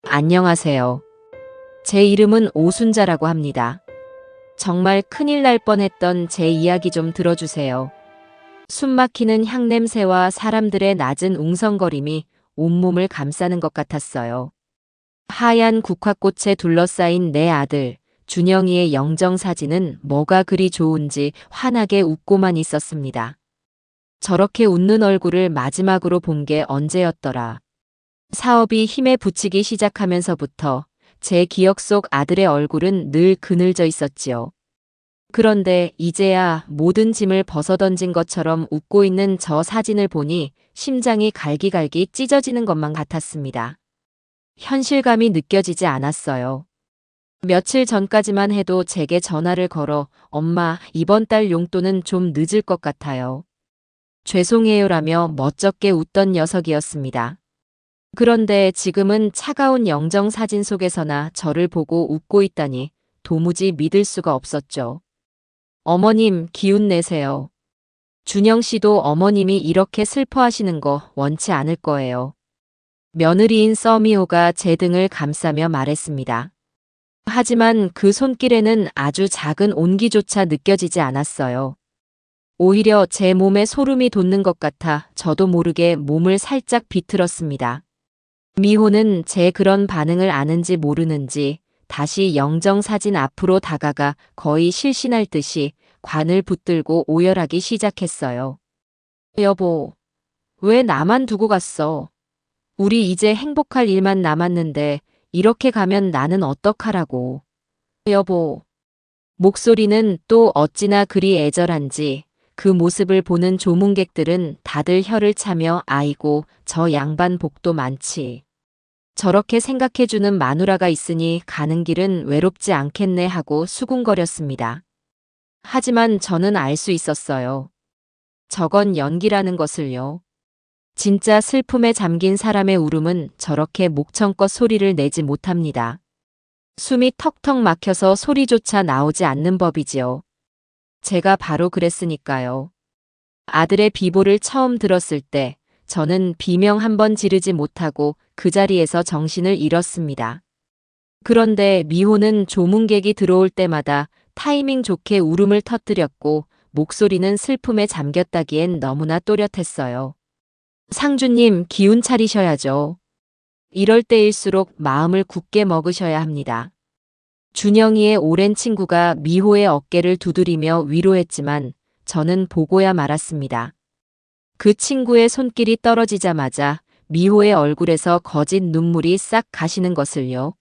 안녕하세요. 제 이름은 오순자라고 합니다. 정말 큰일 날 뻔했던 제 이야기 좀 들어주세요. 숨막히는 향냄새와 사람들의 낮은 웅성거림이 온몸을 감싸는 것 같았어요. 하얀 국화꽃에 둘러싸인 내 아들, 준영이의 영정사진은 뭐가 그리 좋은지 환하게 웃고만 있었습니다. 저렇게 웃는 얼굴을 마지막으로 본 게 언제였더라. 사업이 힘에 부치기 시작하면서부터 제 기억 속 아들의 얼굴은 늘 그늘져 있었지요. 그런데 이제야 모든 짐을 벗어던진 것처럼 웃고 있는 저 사진을 보니 심장이 갈기갈기 찢어지는 것만 같았습니다. 현실감이 느껴지지 않았어요. 며칠 전까지만 해도 제게 전화를 걸어 엄마, 이번 달 용돈은 좀 늦을 것 같아요. 죄송해요라며 멋쩍게 웃던 녀석이었습니다. 그런데 지금은 차가운 영정 사진 속에서나 저를 보고 웃고 있다니 도무지 믿을 수가 없었죠. 어머님, 기운 내세요. 준영 씨도 어머님이 이렇게 슬퍼하시는 거 원치 않을 거예요. 며느리인 써미호가 제 등을 감싸며 말했습니다. 하지만 그 손길에는 아주 작은 온기조차 느껴지지 않았어요. 오히려 제 몸에 소름이 돋는 것 같아 저도 모르게 몸을 살짝 비틀었습니다. 미호는 제 그런 반응을 아는지 모르는지 다시 영정사진 앞으로 다가가 거의 실신할 듯이 관을 붙들고 오열하기 시작했어요. 여보, 왜 나만 두고 갔어? 우리 이제 행복할 일만 남았는데 이렇게 가면 나는 어떡하라고. 여보, 목소리는 또 어찌나 그리 애절한지 그 모습을 보는 조문객들은 다들 혀를 차며 아이고 저 양반 복도 많지. 저렇게 생각해주는 마누라가 있으니 가는 길은 외롭지 않겠네 하고 수군거렸습니다. 하지만 저는 알 수 있었어요. 저건 연기라는 것을요. 진짜 슬픔에 잠긴 사람의 울음은 저렇게 목청껏 소리를 내지 못합니다. 숨이 턱턱 막혀서 소리조차 나오지 않는 법이지요. 제가 바로 그랬으니까요. 아들의 비보를 처음 들었을 때 저는 비명 한 번 지르지 못하고 그 자리에서 정신을 잃었습니다. 그런데 미호는 조문객이 들어올 때마다 타이밍 좋게 울음을 터뜨렸고 목소리는 슬픔에 잠겼다기엔 너무나 또렷했어요. 상주님, 기운 차리셔야죠. 이럴 때일수록 마음을 굳게 먹으셔야 합니다. 준영이의 오랜 친구가 미호의 어깨를 두드리며 위로했지만 저는 보고야 말았습니다. 그 친구의 손길이 떨어지자마자 미호의 얼굴에서 거짓 눈물이 싹 가시는 것을요.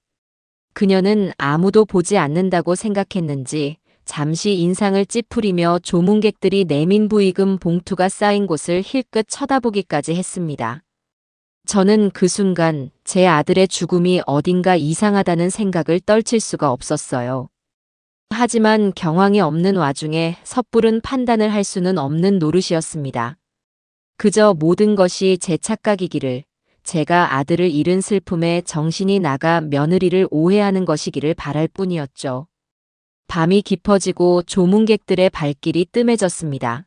그녀는 아무도 보지 않는다고 생각했는지 잠시 인상을 찌푸리며 조문객들이 내민 부의금 봉투가 쌓인 곳을 힐끗 쳐다보기까지 했습니다. 저는 그 순간 제 아들의 죽음이 어딘가 이상하다는 생각을 떨칠 수가 없었어요. 하지만 경황이 없는 와중에 섣부른 판단을 할 수는 없는 노릇이었습니다. 그저 모든 것이 제 착각이기를, 제가 아들을 잃은 슬픔에 정신이 나가 며느리를 오해하는 것이기를 바랄 뿐이었죠. 밤이 깊어지고 조문객들의 발길이 뜸해졌습니다.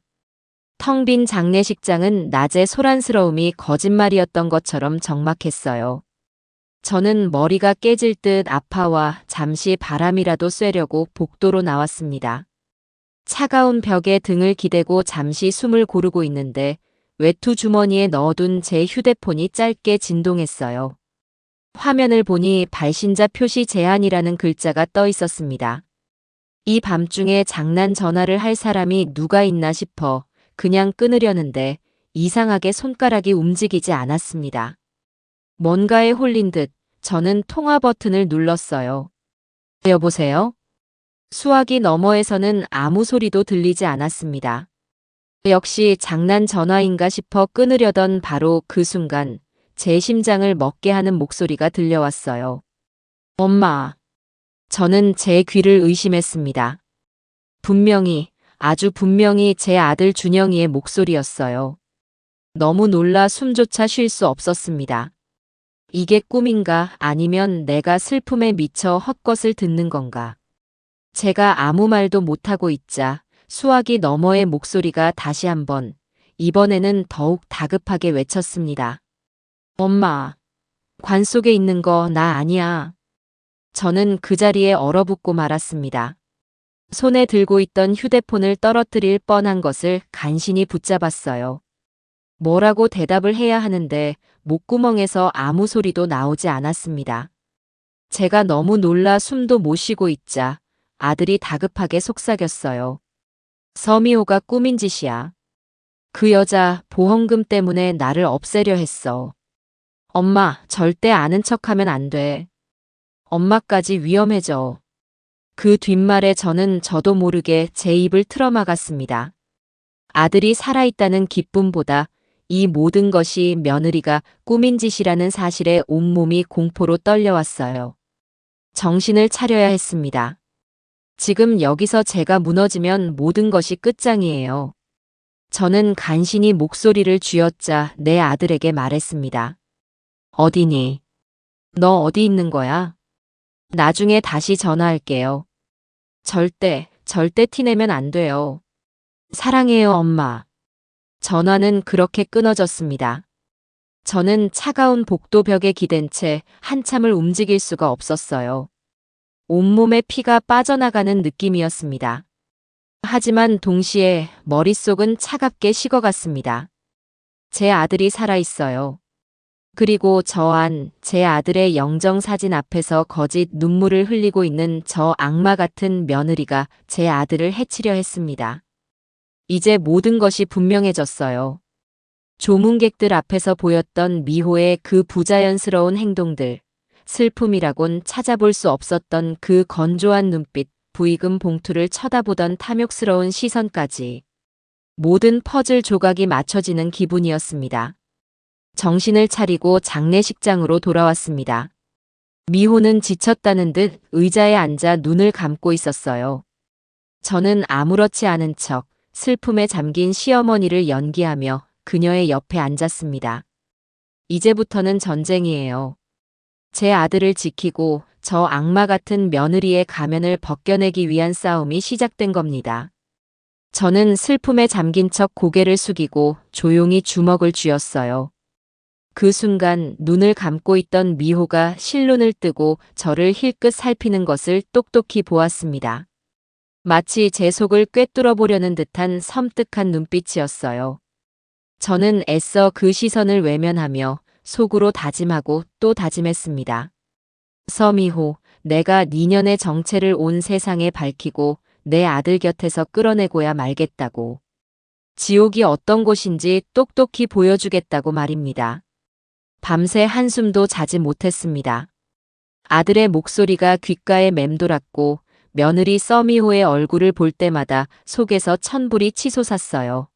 텅 빈 장례식장은 낮의 소란스러움이 거짓말이었던 것처럼 적막했어요. 저는 머리가 깨질 듯 아파와 잠시 바람이라도 쐬려고 복도로 나왔습니다. 차가운 벽에 등을 기대고 잠시 숨을 고르고 있는데 외투 주머니에 넣어둔 제 휴대폰이 짧게 진동했어요. 화면을 보니 발신자 표시 제한이라는 글자가 떠 있었습니다. 이 밤중에 장난 전화를 할 사람이 누가 있나 싶어 그냥 끊으려는데 이상하게 손가락이 움직이지 않았습니다. 뭔가에 홀린 듯 저는 통화 버튼을 눌렀어요. 여보세요? 수화기 너머에서는 아무 소리도 들리지 않았습니다. 역시 장난 전화인가 싶어 끊으려던 바로 그 순간 제 심장을 먹게 하는 목소리가 들려왔어요. 엄마. 저는 제 귀를 의심했습니다. 분명히, 아주 분명히 제 아들 준영이의 목소리였어요. 너무 놀라 숨조차 쉴 수 없었습니다. 이게 꿈인가 아니면 내가 슬픔에 미쳐 헛것을 듣는 건가. 제가 아무 말도 못하고 있자 수화기 너머의 목소리가 다시 한번, 이번에는 더욱 다급하게 외쳤습니다. 엄마, 관 속에 있는 거 나 아니야. 저는 그 자리에 얼어붙고 말았습니다. 손에 들고 있던 휴대폰을 떨어뜨릴 뻔한 것을 간신히 붙잡았어요. 뭐라고 대답을 해야 하는데 목구멍에서 아무 소리도 나오지 않았습니다. 제가 너무 놀라 숨도 못 쉬고 있자 아들이 다급하게 속삭였어요. 서미호가 꾸민 짓이야. 그 여자 보험금 때문에 나를 없애려 했어. 엄마, 절대 아는 척하면 안 돼. 엄마까지 위험해져. 그 뒷말에 저는 저도 모르게 제 입을 틀어막았습니다. 아들이 살아있다는 기쁨보다 이 모든 것이 며느리가 꾸민 짓이라는 사실에 온몸이 공포로 떨려왔어요. 정신을 차려야 했습니다. 지금 여기서 제가 무너지면 모든 것이 끝장이에요. 저는 간신히 목소리를 쥐어짜 내 아들에게 말했습니다. 어디니? 너 어디 있는 거야? 나중에 다시 전화할게요. 절대 티내면 안 돼요. 사랑해요, 엄마. 전화는 그렇게 끊어졌습니다. 저는 차가운 복도벽에 기댄 채 한참을 움직일 수가 없었어요. 온몸에 피가 빠져나가는 느낌이었습니다. 하지만 동시에 머릿속은 차갑게 식어갔습니다. 제 아들이 살아있어요. 그리고 제 아들의 영정사진 앞에서 거짓 눈물을 흘리고 있는 저 악마 같은 며느리가 제 아들을 해치려 했습니다. 이제 모든 것이 분명해졌어요. 조문객들 앞에서 보였던 미호의 그 부자연스러운 행동들, 슬픔이라곤 찾아볼 수 없었던 그 건조한 눈빛, 부의금 봉투를 쳐다보던 탐욕스러운 시선까지 모든 퍼즐 조각이 맞춰지는 기분이었습니다. 정신을 차리고 장례식장으로 돌아왔습니다. 미호는 지쳤다는 듯 의자에 앉아 눈을 감고 있었어요. 저는 아무렇지 않은 척 슬픔에 잠긴 시어머니를 연기하며 그녀의 옆에 앉았습니다. 이제부터는 전쟁이에요. 제 아들을 지키고 저 악마 같은 며느리의 가면을 벗겨내기 위한 싸움이 시작된 겁니다. 저는 슬픔에 잠긴 척 고개를 숙이고 조용히 주먹을 쥐었어요. 그 순간 눈을 감고 있던 미호가 실눈을 뜨고 저를 힐끗 살피는 것을 똑똑히 보았습니다. 마치 제 속을 꿰뚫어 보려는 듯한 섬뜩한 눈빛이었어요. 저는 애써 그 시선을 외면하며 속으로 다짐하고 또 다짐했습니다. 서미호, 내가 니년의 정체를 온 세상에 밝히고 내 아들 곁에서 끌어내고야 말겠다고. 지옥이 어떤 곳인지 똑똑히 보여주겠다고 말입니다. 밤새 한숨도 자지 못했습니다. 아들의 목소리가 귓가에 맴돌았고 며느리 서미호의 얼굴을 볼 때마다 속에서 천불이 치솟았어요.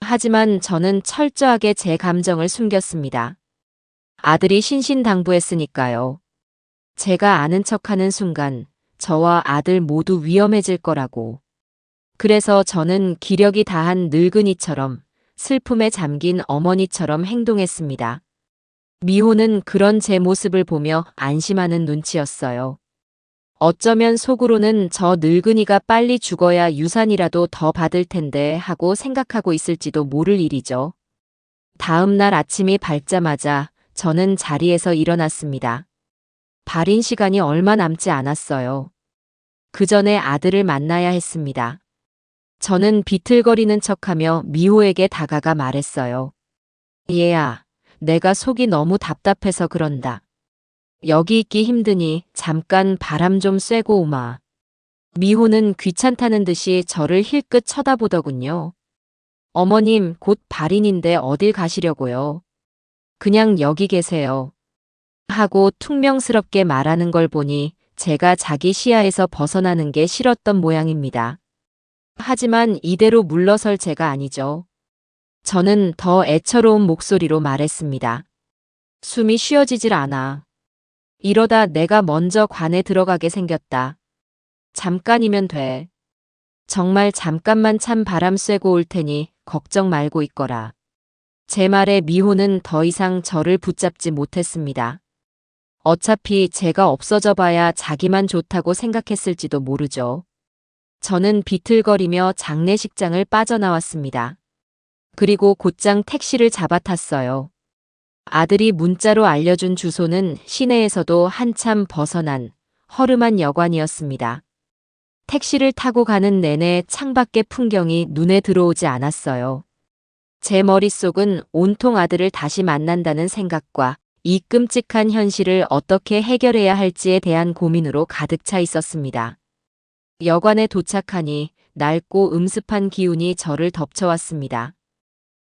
하지만 저는 철저하게 제 감정을 숨겼습니다. 아들이 신신당부했으니까요. 제가 아는 척하는 순간 저와 아들 모두 위험해질 거라고. 그래서 저는 기력이 다한 늙은이처럼 슬픔에 잠긴 어머니처럼 행동했습니다. 미호는 그런 제 모습을 보며 안심하는 눈치였어요. 어쩌면 속으로는 저 늙은이가 빨리 죽어야 유산이라도 더 받을 텐데 하고 생각하고 있을지도 모를 일이죠. 다음 날 아침이 밝자마자 저는 자리에서 일어났습니다. 발인 시간이 얼마 남지 않았어요. 그 전에 아들을 만나야 했습니다. 저는 비틀거리는 척하며 미호에게 다가가 말했어요. 얘야, 내가 속이 너무 답답해서 그런다. 여기 있기 힘드니 잠깐 바람 좀 쐬고 오마. 미호는 귀찮다는 듯이 저를 힐끗 쳐다보더군요. 어머님, 곧 발인인데 어딜 가시려고요? 그냥 여기 계세요. 하고 퉁명스럽게 말하는 걸 보니 제가 자기 시야에서 벗어나는 게 싫었던 모양입니다. 하지만 이대로 물러설 제가 아니죠. 저는 더 애처로운 목소리로 말했습니다. 숨이 쉬어지질 않아. 이러다 내가 먼저 관에 들어가게 생겼다. 잠깐이면 돼. 정말 잠깐만 참 바람 쐬고 올 테니 걱정 말고 있거라. 제 말에 미호는 더 이상 저를 붙잡지 못했습니다. 어차피 제가 없어져 봐야 자기만 좋다고 생각했을지도 모르죠. 저는 비틀거리며 장례식장을 빠져나왔습니다. 그리고 곧장 택시를 잡아탔어요. 아들이 문자로 알려준 주소는 시내에서도 한참 벗어난 허름한 여관이었습니다. 택시를 타고 가는 내내 창밖의 풍경이 눈에 들어오지 않았어요. 제 머릿속은 온통 아들을 다시 만난다는 생각과 이 끔찍한 현실을 어떻게 해결해야 할지에 대한 고민으로 가득 차 있었습니다. 여관에 도착하니 낡고 음습한 기운이 저를 덮쳐왔습니다.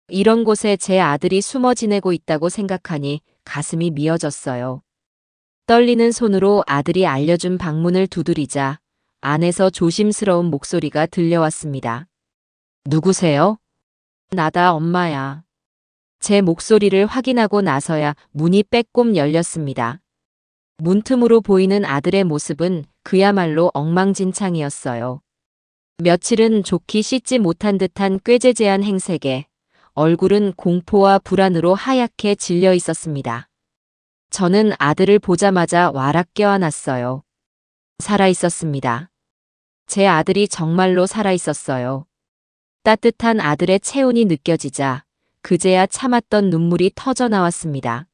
이런 곳에 제 아들이 숨어 지내고 있다고 생각하니 가슴이 미어졌어요. 떨리는 손으로 아들이 알려준 방문을 두드리자 안에서 조심스러운 목소리가 들려왔습니다. 누구세요? 나다, 엄마야. 제 목소리를 확인하고 나서야 문이 빼꼼 열렸습니다. 문틈으로 보이는 아들의 모습은 그야말로 엉망진창이었어요. 며칠은 좋게 씻지 못한 듯한 꾀죄죄한 행색에 얼굴은 공포와 불안으로 하얗게 질려 있었습니다. 저는 아들을 보자마자 와락 껴안았어요. 살아 있었습니다. 제 아들이 정말로 살아 있었어요. 따뜻한 아들의 체온이 느껴지자 그제야 참았던 눈물이 터져 나왔습니다.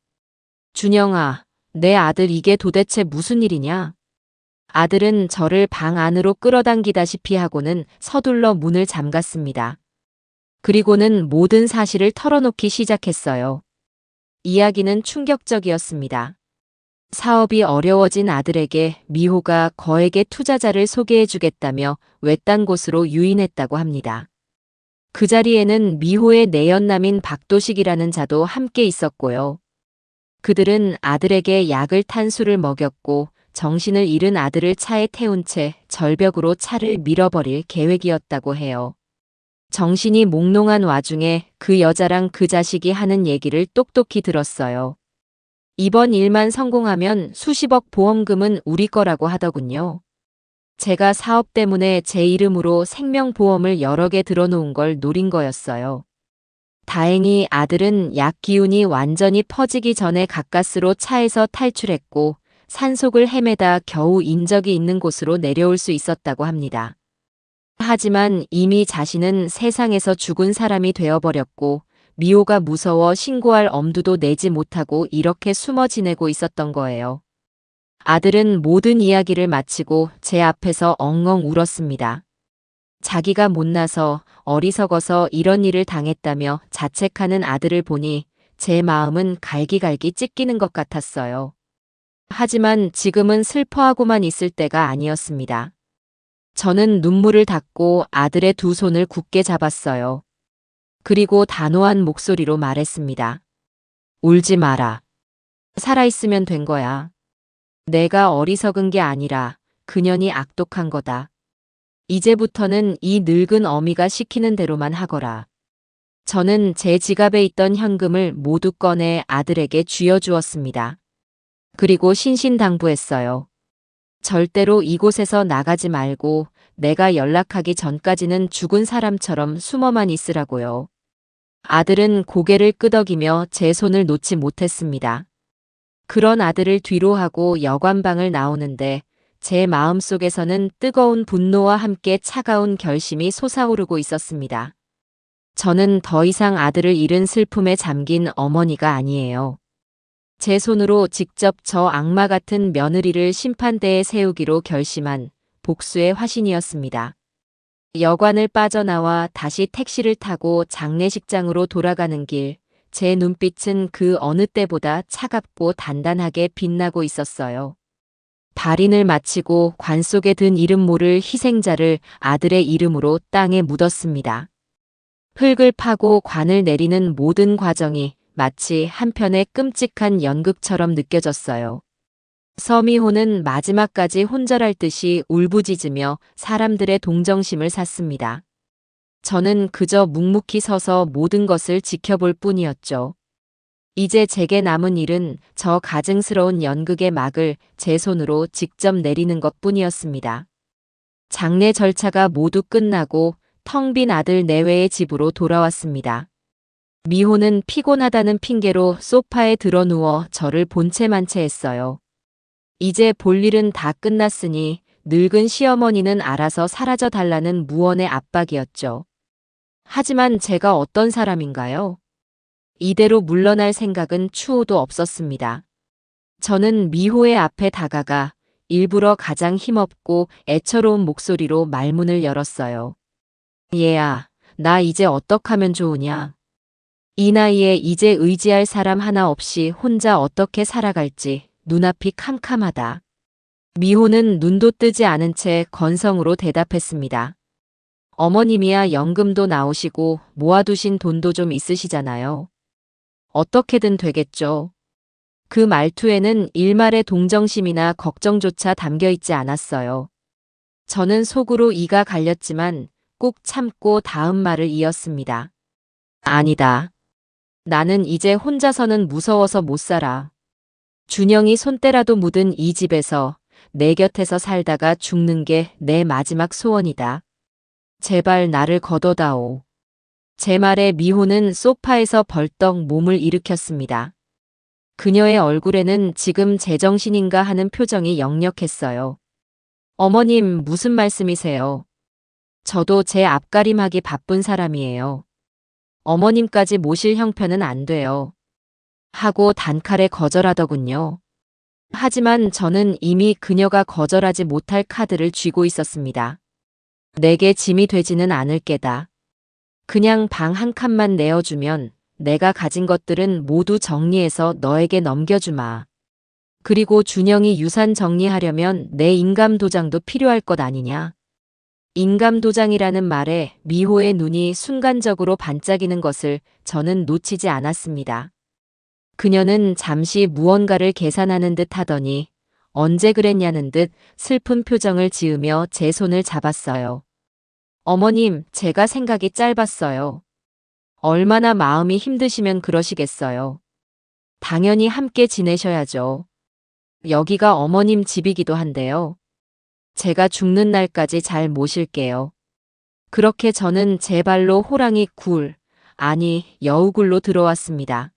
준영아, 내 아들 이게 도대체 무슨 일이냐? 아들은 저를 방 안으로 끌어당기다시피 하고는 서둘러 문을 잠갔습니다. 그리고는 모든 사실을 털어놓기 시작했어요. 이야기는 충격적이었습니다. 사업이 어려워진 아들에게 미호가 거액의 투자자를 소개해주겠다며 외딴 곳으로 유인했다고 합니다. 그 자리에는 미호의 내연남인 박도식이라는 자도 함께 있었고요. 그들은 아들에게 약을 탄 술을 먹였고 정신을 잃은 아들을 차에 태운 채 절벽으로 차를 밀어버릴 계획이었다고 해요. 정신이 몽롱한 와중에 그 여자랑 그 자식이 하는 얘기를 똑똑히 들었어요. 이번 일만 성공하면 수십억 보험금은 우리 거라고 하더군요. 제가 사업 때문에 제 이름으로 생명보험을 여러 개 들어놓은 걸 노린 거였어요. 다행히 아들은 약 기운이 완전히 퍼지기 전에 가까스로 차에서 탈출했고 산속을 헤매다 겨우 인적이 있는 곳으로 내려올 수 있었다고 합니다. 하지만 이미 자신은 세상에서 죽은 사람이 되어버렸고 미호가 무서워 신고할 엄두도 내지 못하고 이렇게 숨어 지내고 있었던 거예요. 아들은 모든 이야기를 마치고 제 앞에서 엉엉 울었습니다. 자기가 못나서 어리석어서 이런 일을 당했다며 자책하는 아들을 보니 제 마음은 갈기갈기 찢기는 것 같았어요. 하지만 지금은 슬퍼하고만 있을 때가 아니었습니다. 저는 눈물을 닦고 아들의 두 손을 굳게 잡았어요. 그리고 단호한 목소리로 말했습니다. 울지 마라. 살아있으면 된 거야. 내가 어리석은 게 아니라 그년이 악독한 거다. 이제부터는 이 늙은 어미가 시키는 대로만 하거라. 저는 제 지갑에 있던 현금을 모두 꺼내 아들에게 쥐어주었습니다. 그리고 신신당부했어요. 절대로 이곳에서 나가지 말고 내가 연락하기 전까지는 죽은 사람처럼 숨어만 있으라고요. 아들은 고개를 끄덕이며 제 손을 놓지 못했습니다. 그런 아들을 뒤로 하고 여관방을 나오는데 제 마음속에서는 뜨거운 분노와 함께 차가운 결심이 솟아오르고 있었습니다. 저는 더 이상 아들을 잃은 슬픔에 잠긴 어머니가 아니에요. 제 손으로 직접 저 악마 같은 며느리를 심판대에 세우기로 결심한 복수의 화신이었습니다. 여관을 빠져나와 다시 택시를 타고 장례식장으로 돌아가는 길, 제 눈빛은 그 어느 때보다 차갑고 단단하게 빛나고 있었어요. 발인을 마치고 관 속에 든 이름 모를 희생자를 아들의 이름으로 땅에 묻었습니다. 흙을 파고 관을 내리는 모든 과정이 마치 한편의 끔찍한 연극처럼 느껴졌어요. 서미호는 마지막까지 혼절할 듯이 울부짖으며 사람들의 동정심을 샀습니다. 저는 그저 묵묵히 서서 모든 것을 지켜볼 뿐이었죠. 이제 제게 남은 일은 저 가증스러운 연극의 막을 제 손으로 직접 내리는 것뿐이었습니다. 장례 절차가 모두 끝나고 텅 빈 아들 내외의 집으로 돌아왔습니다. 미호는 피곤하다는 핑계로 소파에 드러누워 저를 본체만 채 했어요. 이제 볼 일은 다 끝났으니 늙은 시어머니는 알아서 사라져 달라는 무언의 압박이었죠. 하지만 제가 어떤 사람인가요? 이대로 물러날 생각은 추호도 없었습니다. 저는 미호의 앞에 다가가 일부러 가장 힘없고 애처로운 목소리로 말문을 열었어요. 얘야, 나 이제 어떡하면 좋으냐? 이 나이에 이제 의지할 사람 하나 없이 혼자 어떻게 살아갈지 눈앞이 캄캄하다. 미호는 눈도 뜨지 않은 채 건성으로 대답했습니다. 어머님이야 연금도 나오시고 모아두신 돈도 좀 있으시잖아요. 어떻게든 되겠죠. 그 말투에는 일말의 동정심이나 걱정조차 담겨 있지 않았어요. 저는 속으로 이가 갈렸지만 꾹 참고 다음 말을 이었습니다. 아니다. 나는 이제 혼자서는 무서워서 못 살아. 준영이 손때라도 묻은 이 집에서 내 곁에서 살다가 죽는 게 내 마지막 소원이다. 제발 나를 거둬다오. 제 말에 미호는 소파에서 벌떡 몸을 일으켰습니다. 그녀의 얼굴에는 지금 제정신인가 하는 표정이 역력했어요. 어머님, 무슨 말씀이세요? 저도 제 앞가림하기 바쁜 사람이에요. 어머님까지 모실 형편은 안 돼요. 하고 단칼에 거절하더군요. 하지만 저는 이미 그녀가 거절하지 못할 카드를 쥐고 있었습니다. 내게 짐이 되지는 않을 게다. 그냥 방 한 칸만 내어주면 내가 가진 것들은 모두 정리해서 너에게 넘겨주마. 그리고 준영이 유산 정리하려면 내 인감도장도 필요할 것 아니냐. 인감도장이라는 말에 미호의 눈이 순간적으로 반짝이는 것을 저는 놓치지 않았습니다. 그녀는 잠시 무언가를 계산하는 듯 하더니 언제 그랬냐는 듯 슬픈 표정을 지으며 제 손을 잡았어요. 어머님, 제가 생각이 짧았어요. 얼마나 마음이 힘드시면 그러시겠어요. 당연히 함께 지내셔야죠. 여기가 어머님 집이기도 한데요. 제가 죽는 날까지 잘 모실게요. 그렇게 저는 제 발로 호랑이 굴, 아니 여우굴로 들어왔습니다.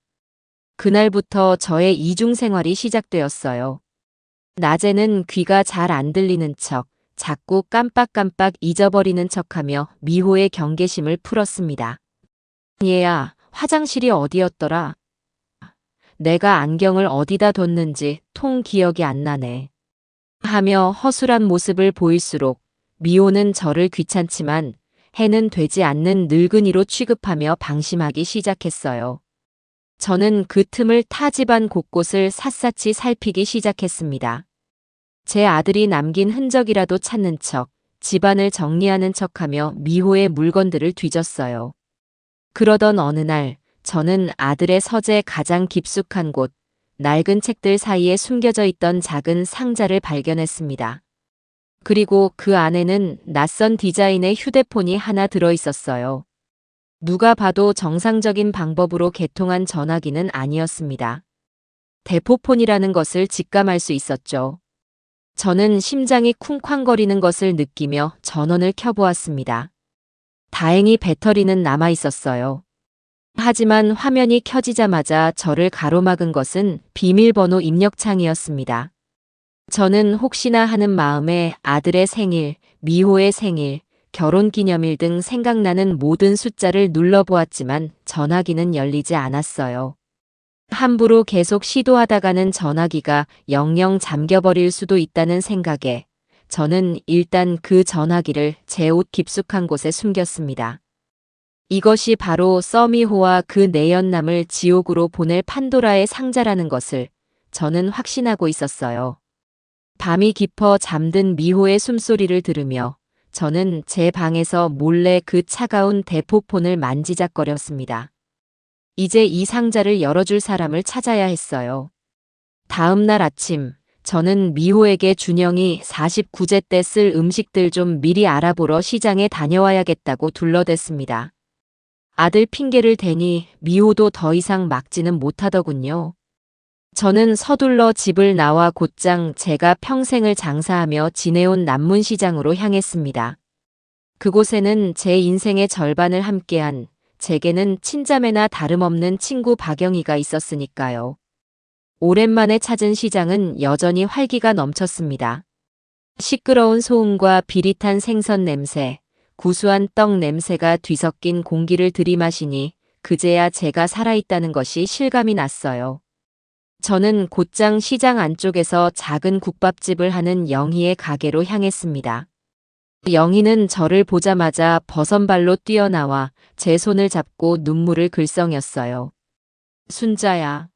그날부터 저의 이중 생활이 시작되었어요. 낮에는 귀가 잘 안 들리는 척, 자꾸 깜빡깜빡 잊어버리는 척하며 미호의 경계심을 풀었습니다. 얘야, 화장실이 어디였더라? 내가 안경을 어디다 뒀는지 통 기억이 안 나네. 하며 허술한 모습을 보일수록 미호는 저를 귀찮지만 해는 되지 않는 늙은이로 취급하며 방심하기 시작했어요. 저는 그 틈을 타 집안 곳곳을 샅샅이 살피기 시작했습니다. 제 아들이 남긴 흔적이라도 찾는 척, 집안을 정리하는 척하며 미호의 물건들을 뒤졌어요. 그러던 어느 날 저는 아들의 서재 가장 깊숙한 곳, 낡은 책들 사이에 숨겨져 있던 작은 상자를 발견했습니다. 그리고 그 안에는 낯선 디자인의 휴대폰이 하나 들어 있었어요. 누가 봐도 정상적인 방법으로 개통한 전화기는 아니었습니다. 대포폰이라는 것을 직감할 수 있었죠. 저는 심장이 쿵쾅거리는 것을 느끼며 전원을 켜보았습니다. 다행히 배터리는 남아 있었어요. 하지만 화면이 켜지자마자 저를 가로막은 것은 비밀번호 입력창이었습니다. 저는 혹시나 하는 마음에 아들의 생일, 미호의 생일, 결혼기념일 등 생각나는 모든 숫자를 눌러보았지만 전화기는 열리지 않았어요. 함부로 계속 시도하다가는 전화기가 영영 잠겨버릴 수도 있다는 생각에 저는 일단 그 전화기를 제 옷 깊숙한 곳에 숨겼습니다. 이것이 바로 써미호와 그 내연남을 지옥으로 보낼 판도라의 상자라는 것을 저는 확신하고 있었어요. 밤이 깊어 잠든 미호의 숨소리를 들으며 저는 제 방에서 몰래 그 차가운 대포폰을 만지작거렸습니다. 이제 이 상자를 열어줄 사람을 찾아야 했어요. 다음 날 아침, 저는 미호에게 준영이 49제 때 쓸 음식들 좀 미리 알아보러 시장에 다녀와야겠다고 둘러댔습니다. 아들 핑계를 대니 미호도 더 이상 막지는 못하더군요. 저는 서둘러 집을 나와 곧장 제가 평생을 장사하며 지내온 남문시장으로 향했습니다. 그곳에는 제 인생의 절반을 함께한 제게는 친자매나 다름없는 친구 박영희가 있었으니까요. 오랜만에 찾은 시장은 여전히 활기가 넘쳤습니다. 시끄러운 소음과 비릿한 생선 냄새, 구수한 떡 냄새가 뒤섞인 공기를 들이마시니 그제야 제가 살아있다는 것이 실감이 났어요. 저는 곧장 시장 안쪽에서 작은 국밥집을 하는 영희의 가게로 향했습니다. 영희는 저를 보자마자 버선발로 뛰어나와 제 손을 잡고 눈물을 글썽였어요. 순자야,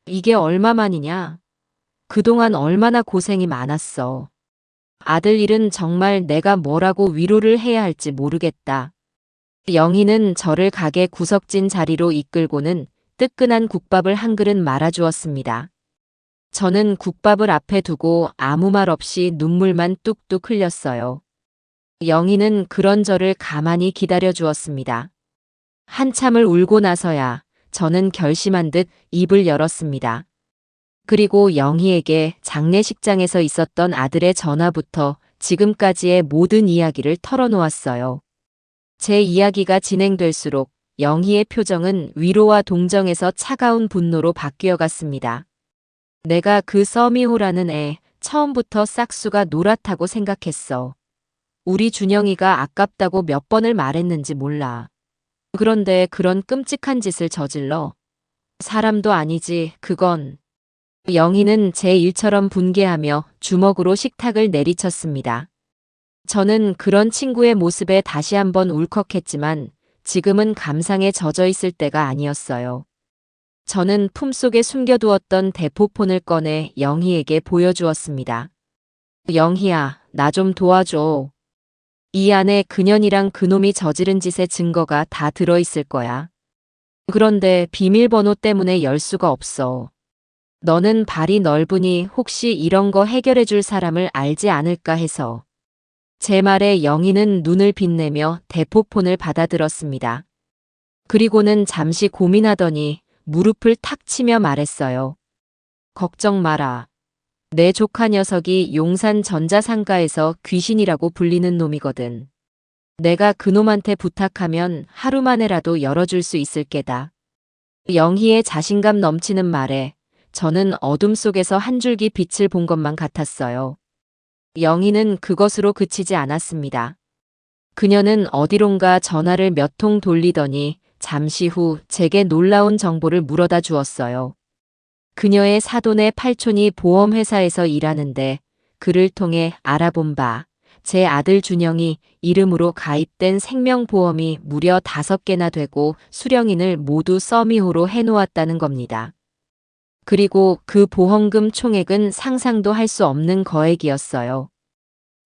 이게 얼마만이냐? 그동안 얼마나 고생이 많았어. 아들 일은 정말 내가 뭐라고 위로를 해야 할지 모르겠다. 영희는 저를 가게 구석진 자리로 이끌고는 뜨끈한 국밥을 한 그릇 말아주었습니다. 저는 국밥을 앞에 두고 아무 말 없이 눈물만 뚝뚝 흘렸어요. 영희는 그런 저를 가만히 기다려 주었습니다. 한참을 울고 나서야 저는 결심한 듯 입을 열었습니다. 그리고 영희에게 장례식장에서 있었던 아들의 전화부터 지금까지의 모든 이야기를 털어놓았어요. 제 이야기가 진행될수록 영희의 표정은 위로와 동정에서 차가운 분노로 바뀌어 갔습니다. 내가 그 써미호라는 애 처음부터 싹수가 노랗다고 생각했어. 우리 준영이가 아깝다고 몇 번을 말했는지 몰라. 그런데 그런 끔찍한 짓을 저질러. 사람도 아니지, 그건. 영희는 제 일처럼 분개하며 주먹으로 식탁을 내리쳤습니다. 저는 그런 친구의 모습에 다시 한번 울컥했지만 지금은 감상에 젖어 있을 때가 아니었어요. 저는 품속에 숨겨두었던 대포폰을 꺼내 영희에게 보여주었습니다. 영희야, 나 좀 도와줘. 이 안에 그년이랑 그놈이 저지른 짓의 증거가 다 들어있을 거야. 그런데 비밀번호 때문에 열 수가 없어. 너는 발이 넓으니 혹시 이런 거 해결해 줄 사람을 알지 않을까 해서. 제 말에 영희는 눈을 빛내며 대포폰을 받아들었습니다. 그리고는 잠시 고민하더니 무릎을 탁 치며 말했어요. 걱정 마라. 내 조카 녀석이 용산 전자상가에서 귀신이라고 불리는 놈이거든. 내가 그놈한테 부탁하면 하루 만에라도 열어줄 수 있을 게다. 영희의 자신감 넘치는 말에 저는 어둠 속에서 한 줄기 빛을 본 것만 같았어요. 영희는 그것으로 그치지 않았습니다. 그녀는 어디론가 전화를 몇 통 돌리더니 잠시 후 제게 놀라운 정보를 물어다 주었어요. 그녀의 사돈의 팔촌이 보험회사에서 일하는데 그를 통해 알아본 바 제 아들 준영이 이름으로 가입된 생명보험이 무려 5개나 되고 수령인을 모두 써미호로 해놓았다는 겁니다. 그리고 그 보험금 총액은 상상도 할 수 없는 거액이었어요.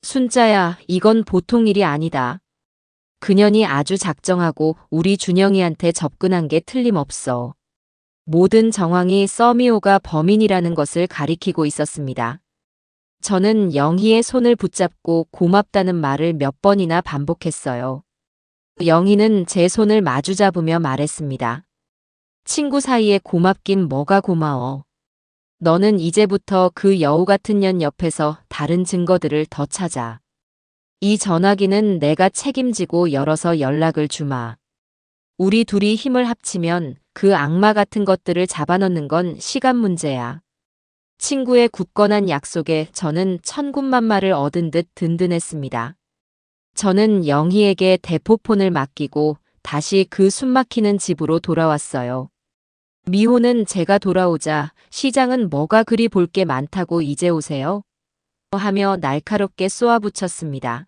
순자야, 이건 보통 일이 아니다. 그년이 아주 작정하고 우리 준영이한테 접근한 게 틀림없어. 모든 정황이 써미호가 범인이라는 것을 가리키고 있었습니다. 저는 영희의 손을 붙잡고 고맙다는 말을 몇 번이나 반복했어요. 영희는 제 손을 마주 잡으며 말했습니다. 친구 사이에 고맙긴 뭐가 고마워. 너는 이제부터 그 여우 같은 년 옆에서 다른 증거들을 더 찾아. 이 전화기는 내가 책임지고 열어서 연락을 주마. 우리 둘이 힘을 합치면 그 악마 같은 것들을 잡아넣는 건 시간 문제야. 친구의 굳건한 약속에 저는 천군만마를 얻은 듯 든든했습니다. 저는 영희에게 대포폰을 맡기고 다시 그 숨막히는 집으로 돌아왔어요. 미호는 제가 돌아오자 시장은 뭐가 그리 볼 게 많다고 이제 오세요? 하며 날카롭게 쏘아붙였습니다.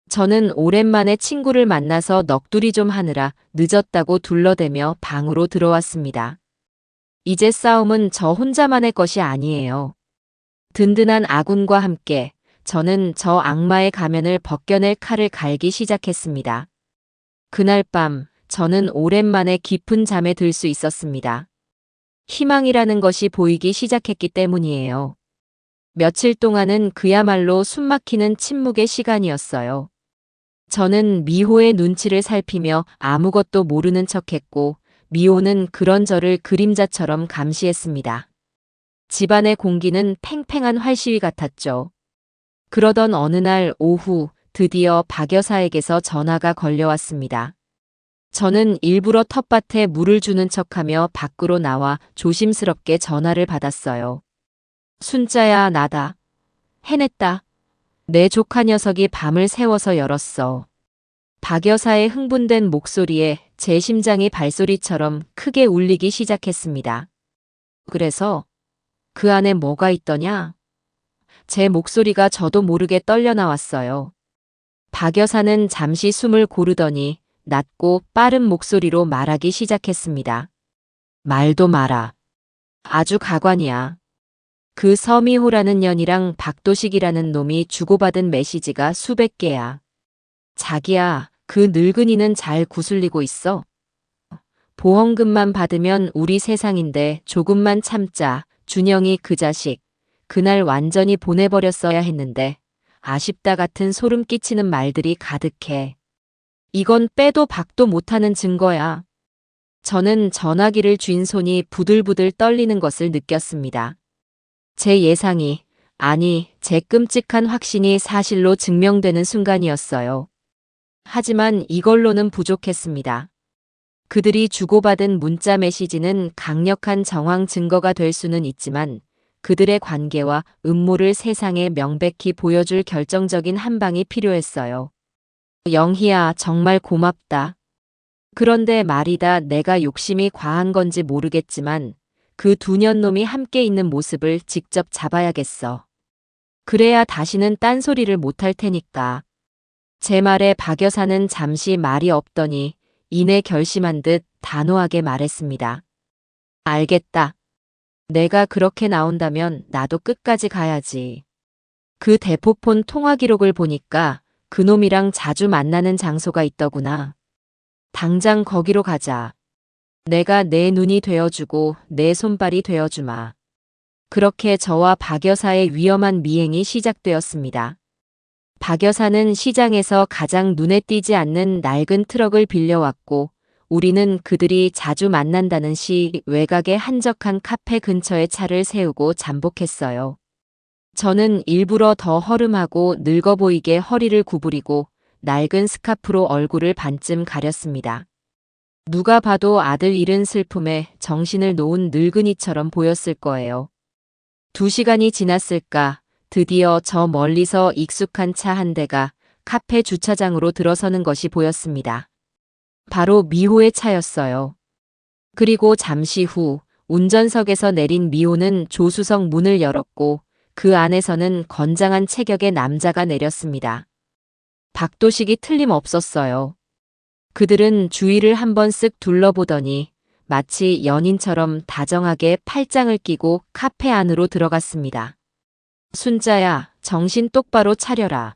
저는 오랜만에 친구를 만나서 넋두리 좀 하느라 늦었다고 둘러대며 방으로 들어왔습니다. 이제 싸움은 저 혼자만의 것이 아니에요. 든든한 아군과 함께 저는 저 악마의 가면을 벗겨낼 칼을 갈기 시작했습니다. 그날 밤 저는 오랜만에 깊은 잠에 들 수 있었습니다. 희망이라는 것이 보이기 시작했기 때문이에요. 며칠 동안은 그야말로 숨막히는 침묵의 시간이었어요. 저는 미호의 눈치를 살피며 아무것도 모르는 척했고 미호는 그런 저를 그림자처럼 감시했습니다. 집안의 공기는 팽팽한 활시위 같았죠. 그러던 어느 날 오후 드디어 박 여사에게서 전화가 걸려왔습니다. 저는 일부러 텃밭에 물을 주는 척하며 밖으로 나와 조심스럽게 전화를 받았어요. 순자야, 나다. 해냈다. 내 조카 녀석이 밤을 새워서 열었어. 박 여사의 흥분된 목소리에 제 심장이 발소리처럼 크게 울리기 시작했습니다. 그래서 그 안에 뭐가 있더냐? 제 목소리가 저도 모르게 떨려 나왔어요. 박 여사는 잠시 숨을 고르더니 낮고 빠른 목소리로 말하기 시작했습니다. 말도 마라. 아주 가관이야. 그 서미호라는 년이랑 박도식이라는 놈이 주고받은 메시지가 수백 개야. 자기야, 그 늙은이는 잘 구슬리고 있어. 보험금만 받으면 우리 세상인데 조금만 참자. 준영이 그 자식. 그날 완전히 보내버렸어야 했는데 아쉽다 같은 소름 끼치는 말들이 가득해. 이건 빼도 박도 못하는 증거야. 저는 전화기를 쥔 손이 부들부들 떨리는 것을 느꼈습니다. 제 예상이, 아니, 제 끔찍한 확신이 사실로 증명되는 순간이었어요. 하지만 이걸로는 부족했습니다. 그들이 주고받은 문자 메시지는 강력한 정황 증거가 될 수는 있지만 그들의 관계와 음모를 세상에 명백히 보여줄 결정적인 한 방이 필요했어요. 영희야, 정말 고맙다. 그런데 말이다, 내가 욕심이 과한 건지 모르겠지만 그 두 년놈이 함께 있는 모습을 직접 잡아야겠어. 그래야 다시는 딴소리를 못할 테니까. 제 말에 박 여사는 잠시 말이 없더니 이내 결심한 듯 단호하게 말했습니다. 알겠다. 내가 그렇게 나온다면 나도 끝까지 가야지. 그 대포폰 통화 기록을 보니까 그놈이랑 자주 만나는 장소가 있더구나. 당장 거기로 가자. 내가 내 눈이 되어주고 내 손발이 되어주마. 그렇게 저와 박 여사의 위험한 미행이 시작되었습니다. 박 여사는 시장에서 가장 눈에 띄지 않는 낡은 트럭을 빌려왔고 우리는 그들이 자주 만난다는 시 외곽의 한적한 카페 근처에 차를 세우고 잠복했어요. 저는 일부러 더 허름하고 늙어 보이게 허리를 구부리고 낡은 스카프로 얼굴을 반쯤 가렸습니다. 누가 봐도 아들 잃은 슬픔에 정신을 놓은 늙은이처럼 보였을 거예요. 2시간이 지났을까 드디어 저 멀리서 익숙한 차 한 대가 카페 주차장으로 들어서는 것이 보였습니다. 바로 미호의 차였어요. 그리고 잠시 후 운전석에서 내린 미호는 조수석 문을 열었고 그 안에서는 건장한 체격의 남자가 내렸습니다. 박도식이 틀림없었어요. 그들은 주위를 한번 쓱 둘러보더니 마치 연인처럼 다정하게 팔짱을 끼고 카페 안으로 들어갔습니다. 순자야, 정신 똑바로 차려라.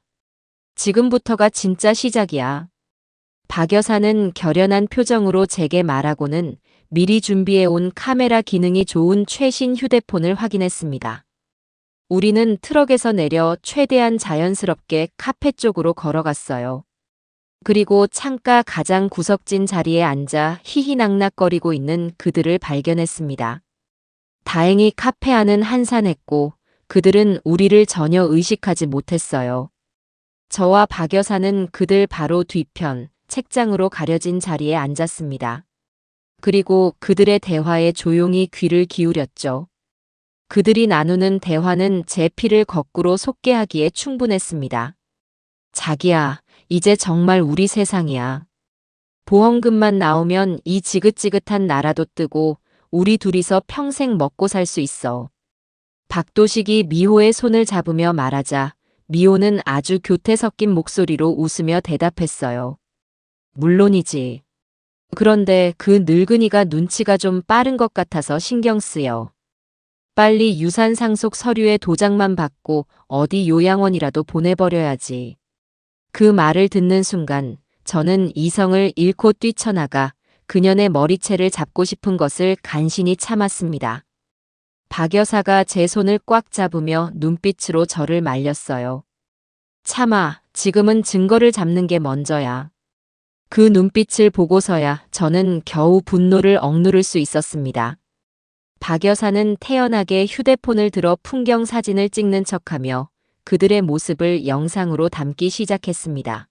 지금부터가 진짜 시작이야. 박 여사는 결연한 표정으로 제게 말하고는 미리 준비해온 카메라 기능이 좋은 최신 휴대폰을 확인했습니다. 우리는 트럭에서 내려 최대한 자연스럽게 카페 쪽으로 걸어갔어요. 그리고 창가 가장 구석진 자리에 앉아 희희낙낙거리고 있는 그들을 발견했습니다. 다행히 카페 안은 한산했고 그들은 우리를 전혀 의식하지 못했어요. 저와 박 여사는 그들 바로 뒤편 책장으로 가려진 자리에 앉았습니다. 그리고 그들의 대화에 조용히 귀를 기울였죠. 그들이 나누는 대화는 제 피를 거꾸로 솟게 하기에 충분했습니다. 자기야, 이제 정말 우리 세상이야. 보험금만 나오면 이 지긋지긋한 나라도 뜨고 우리 둘이서 평생 먹고 살 수 있어. 박도식이 미호의 손을 잡으며 말하자 미호는 아주 교태 섞인 목소리로 웃으며 대답했어요. 물론이지. 그런데 그 늙은이가 눈치가 좀 빠른 것 같아서 신경 쓰여. 빨리 유산 상속 서류에 도장만 받고 어디 요양원이라도 보내버려야지. 그 말을 듣는 순간 저는 이성을 잃고 뛰쳐나가 그년의 머리채를 잡고 싶은 것을 간신히 참았습니다. 박 여사가 제 손을 꽉 잡으며 눈빛으로 저를 말렸어요. 참아, 지금은 증거를 잡는 게 먼저야. 그 눈빛을 보고서야 저는 겨우 분노를 억누를 수 있었습니다. 박 여사는 태연하게 휴대폰을 들어 풍경 사진을 찍는 척하며 그들의 모습을 영상으로 담기 시작했습니다.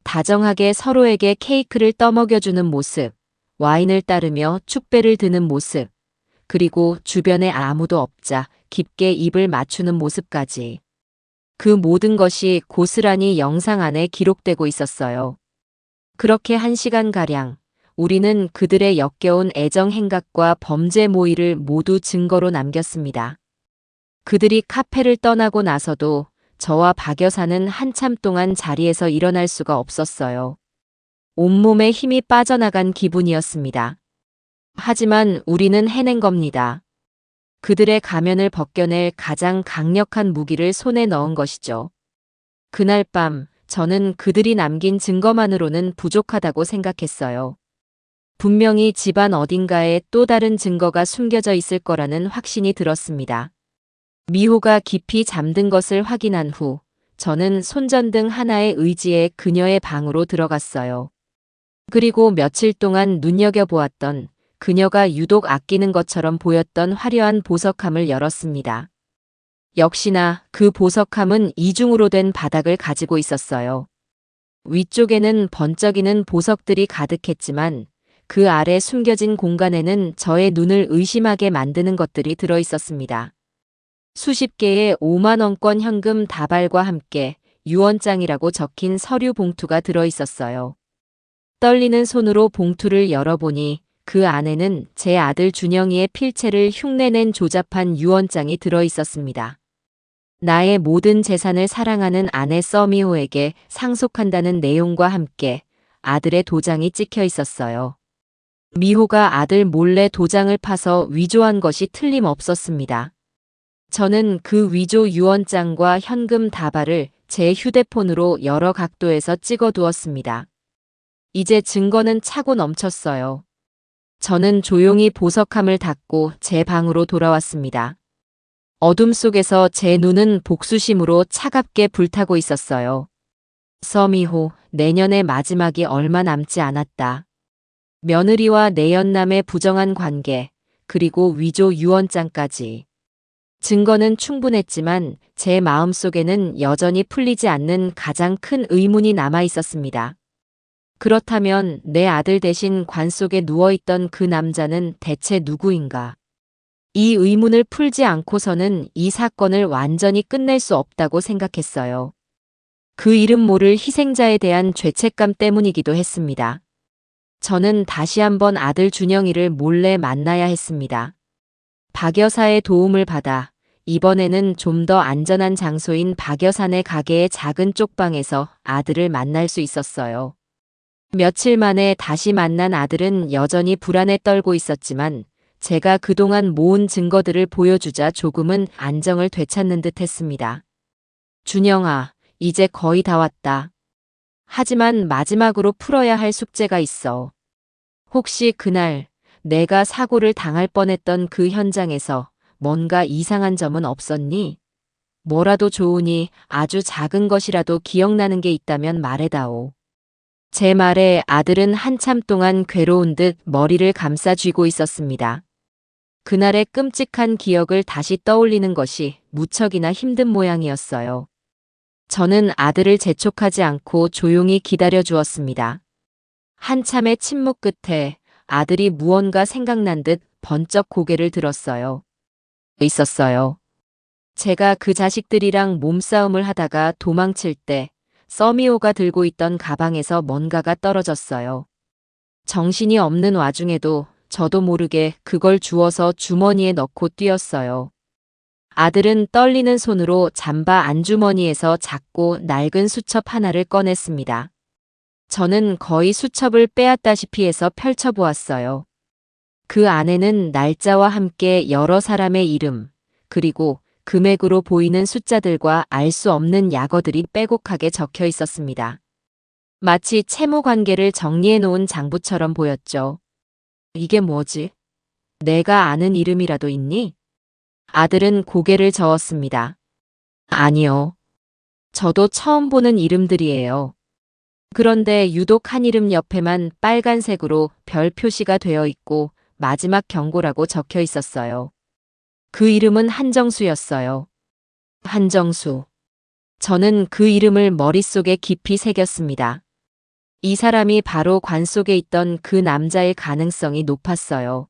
다정하게 서로에게 케이크를 떠먹여주는 모습, 와인을 따르며 축배를 드는 모습, 그리고 주변에 아무도 없자 깊게 입을 맞추는 모습까지. 그 모든 것이 고스란히 영상 안에 기록되고 있었어요. 그렇게 1시간가량 우리는 그들의 역겨운 애정 행각과 범죄 모의를 모두 증거로 남겼습니다. 그들이 카페를 떠나고 나서도 저와 박 여사는 한참 동안 자리에서 일어날 수가 없었어요. 온몸에 힘이 빠져나간 기분이었습니다. 하지만 우리는 해낸 겁니다. 그들의 가면을 벗겨낼 가장 강력한 무기를 손에 넣은 것이죠. 그날 밤 저는 그들이 남긴 증거만으로는 부족하다고 생각했어요. 분명히 집안 어딘가에 또 다른 증거가 숨겨져 있을 거라는 확신이 들었습니다. 미호가 깊이 잠든 것을 확인한 후 저는 손전등 하나의 의지에 그녀의 방으로 들어갔어요. 그리고 며칠 동안 눈여겨보았던 그녀가 유독 아끼는 것처럼 보였던 화려한 보석함을 열었습니다. 역시나 그 보석함은 이중으로 된 바닥을 가지고 있었어요. 위쪽에는 번쩍이는 보석들이 가득했지만 그 아래 숨겨진 공간에는 저의 눈을 의심하게 만드는 것들이 들어 있었습니다. 수십 개의 5만 원권 현금 다발과 함께 유언장이라고 적힌 서류 봉투가 들어 있었어요. 떨리는 손으로 봉투를 열어보니 그 안에는 제 아들 준영이의 필체를 흉내낸 조잡한 유언장이 들어 있었습니다. 나의 모든 재산을 사랑하는 아내 써미호에게 상속한다는 내용과 함께 아들의 도장이 찍혀 있었어요. 미호가 아들 몰래 도장을 파서 위조한 것이 틀림없었습니다. 저는 그 위조 유언장과 현금 다발을 제 휴대폰으로 여러 각도에서 찍어두었습니다. 이제 증거는 차고 넘쳤어요. 저는 조용히 보석함을 닫고 제 방으로 돌아왔습니다. 어둠 속에서 제 눈은 복수심으로 차갑게 불타고 있었어요. 써미호, 내년의 마지막이 얼마 남지 않았다. 며느리와 내연남의 부정한 관계, 그리고 위조 유언장까지. 증거는 충분했지만 제 마음속에는 여전히 풀리지 않는 가장 큰 의문이 남아 있었습니다. 그렇다면 내 아들 대신 관 속에 누워있던 그 남자는 대체 누구인가? 이 의문을 풀지 않고서는 이 사건을 완전히 끝낼 수 없다고 생각했어요. 그 이름 모를 희생자에 대한 죄책감 때문이기도 했습니다. 저는 다시 한번 아들 준영이를 몰래 만나야 했습니다. 박 여사의 도움을 받아 이번에는 좀 더 안전한 장소인 박 여사네 가게의 작은 쪽방에서 아들을 만날 수 있었어요. 며칠 만에 다시 만난 아들은 여전히 불안에 떨고 있었지만 제가 그동안 모은 증거들을 보여주자 조금은 안정을 되찾는 듯 했습니다. 준영아, 이제 거의 다 왔다. 하지만 마지막으로 풀어야 할 숙제가 있어. 혹시 그날 내가 사고를 당할 뻔했던 그 현장에서 뭔가 이상한 점은 없었니? 뭐라도 좋으니 아주 작은 것이라도 기억나는 게 있다면 말해다오. 제 말에 아들은 한참 동안 괴로운 듯 머리를 감싸 쥐고 있었습니다. 그날의 끔찍한 기억을 다시 떠올리는 것이 무척이나 힘든 모양이었어요. 저는 아들을 재촉하지 않고 조용히 기다려 주었습니다. 한참의 침묵 끝에 아들이 무언가 생각난 듯 번쩍 고개를 들었어요. 있었어요. 제가 그 자식들이랑 몸싸움을 하다가 도망칠 때 써미호가 들고 있던 가방에서 뭔가가 떨어졌어요. 정신이 없는 와중에도 저도 모르게 그걸 주워서 주머니에 넣고 뛰었어요. 아들은 떨리는 손으로 잠바 안주머니에서 작고 낡은 수첩 하나를 꺼냈습니다. 저는 거의 수첩을 빼앗다시피 해서 펼쳐보았어요. 그 안에는 날짜와 함께 여러 사람의 이름, 그리고 금액으로 보이는 숫자들과 알 수 없는 약어들이 빼곡하게 적혀 있었습니다. 마치 채무 관계를 정리해 놓은 장부처럼 보였죠. 이게 뭐지? 내가 아는 이름이라도 있니? 아들은 고개를 저었습니다. 아니요. 저도 처음 보는 이름들이에요. 그런데 유독 한 이름 옆에만 빨간색으로 별 표시가 되어 있고 마지막 경고라고 적혀 있었어요. 그 이름은 한정수였어요. 한정수. 저는 그 이름을 머릿속에 깊이 새겼습니다. 이 사람이 바로 관 속에 있던 그 남자일 가능성이 높았어요.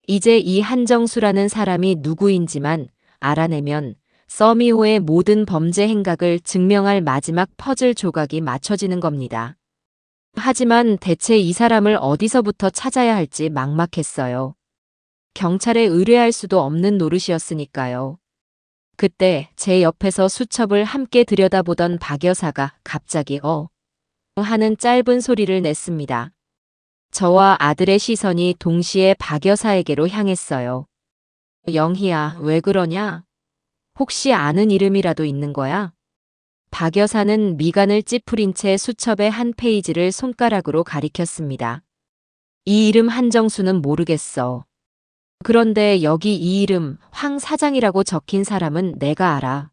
이제 이 한정수라는 사람이 누구인지만 알아내면 써미호의 모든 범죄 행각을 증명할 마지막 퍼즐 조각이 맞춰지는 겁니다. 하지만 대체 이 사람을 어디서부터 찾아야 할지 막막했어요. 경찰에 의뢰할 수도 없는 노릇이었으니까요. 그때 제 옆에서 수첩을 함께 들여다보던 박 여사가 갑자기 하는 짧은 소리를 냈습니다. 저와 아들의 시선이 동시에 박 여사에게로 향했어요. 영희야, 왜 그러냐? 혹시 아는 이름이라도 있는 거야? 박 여사는 미간을 찌푸린 채 수첩의 한 페이지를 손가락으로 가리켰습니다. 이 이름 한정수는 모르겠어. 그런데 여기 이 이름 황 사장이라고 적힌 사람은 내가 알아.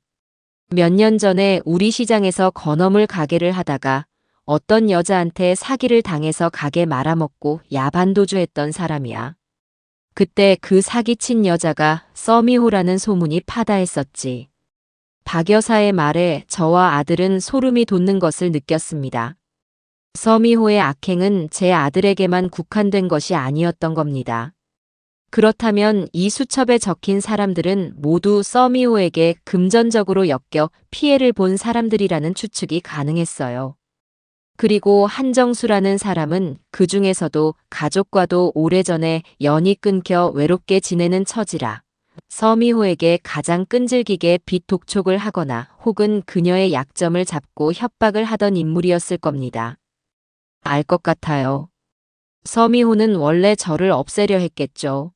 몇 년 전에 우리 시장에서 건어물 가게를 하다가 어떤 여자한테 사기를 당해서 가게 말아먹고 야반도주했던 사람이야. 그때 그 사기친 여자가 써미호라는 소문이 파다했었지. 박 여사의 말에 저와 아들은 소름이 돋는 것을 느꼈습니다. 써미호의 악행은 제 아들에게만 국한된 것이 아니었던 겁니다. 그렇다면 이 수첩에 적힌 사람들은 모두 써미호에게 금전적으로 엮여 피해를 본 사람들이라는 추측이 가능했어요. 그리고 한정수라는 사람은 그 중에서도 가족과도 오래전에 연이 끊겨 외롭게 지내는 처지라 써미호에게 가장 끈질기게 빚 독촉을 하거나 혹은 그녀의 약점을 잡고 협박을 하던 인물이었을 겁니다. 알 것 같아요. 써미호는 원래 저를 없애려 했겠죠.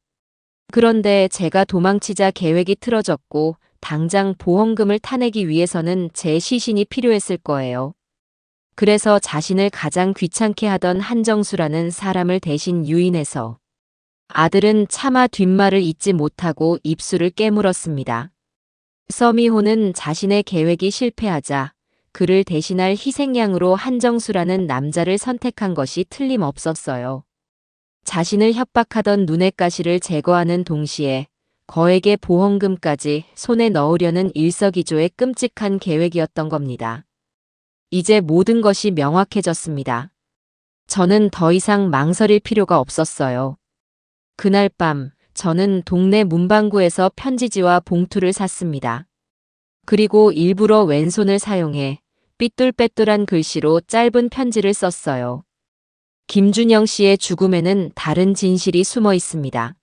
그런데 제가 도망치자 계획이 틀어졌고 당장 보험금을 타내기 위해서는 제 시신이 필요했을 거예요. 그래서 자신을 가장 귀찮게 하던 한정수라는 사람을 대신 유인해서 아들은 차마 뒷말을 잇지 못하고 입술을 깨물었습니다. 써미호는 자신의 계획이 실패하자 그를 대신할 희생양으로 한정수라는 남자를 선택한 것이 틀림없었어요. 자신을 협박하던 눈의 가시를 제거하는 동시에 거액의 보험금까지 손에 넣으려는 일석이조의 끔찍한 계획이었던 겁니다. 이제 모든 것이 명확해졌습니다. 저는 더 이상 망설일 필요가 없었어요. 그날 밤 저는 동네 문방구에서 편지지와 봉투를 샀습니다. 그리고 일부러 왼손을 사용해 삐뚤빼뚤한 글씨로 짧은 편지를 썼어요. 김준영 씨의 죽음에는 다른 진실이 숨어 있습니다.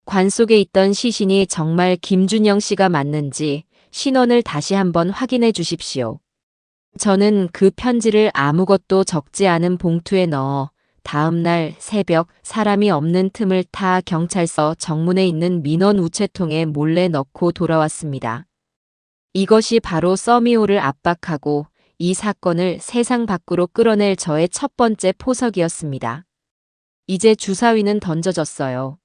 관 속에 있던 시신이 정말 김준영 씨가 맞는지 신원을 다시 한번 확인해 주십시오. 저는 그 편지를 아무것도 적지 않은 봉투에 넣어 다음 날 새벽 사람이 없는 틈을 타 경찰서 정문에 있는 민원 우체통에 몰래 넣고 돌아왔습니다. 이것이 바로 써미호를 압박하고 이 사건을 세상 밖으로 끌어낼 저의 첫 번째 포석이었습니다. 이제 주사위는 던져졌어요.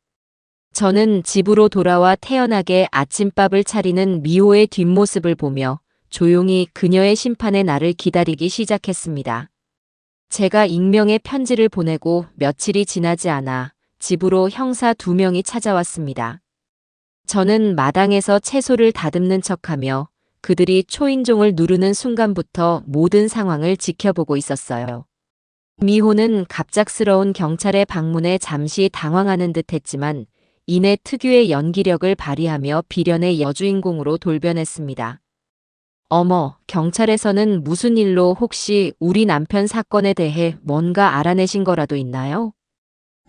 저는 집으로 돌아와 태연하게 아침밥을 차리는 미호의 뒷모습을 보며 조용히 그녀의 심판의 날을 기다리기 시작했습니다. 제가 익명의 편지를 보내고 며칠이 지나지 않아 집으로 형사 2명이 찾아왔습니다. 저는 마당에서 채소를 다듬는 척하며 그들이 초인종을 누르는 순간부터 모든 상황을 지켜보고 있었어요. 미호는 갑작스러운 경찰의 방문에 잠시 당황하는 듯 했지만 이내 특유의 연기력을 발휘하며 비련의 여주인공으로 돌변했습니다. 어머, 경찰에서는 무슨 일로 혹시 우리 남편 사건에 대해 뭔가 알아내신 거라도 있나요?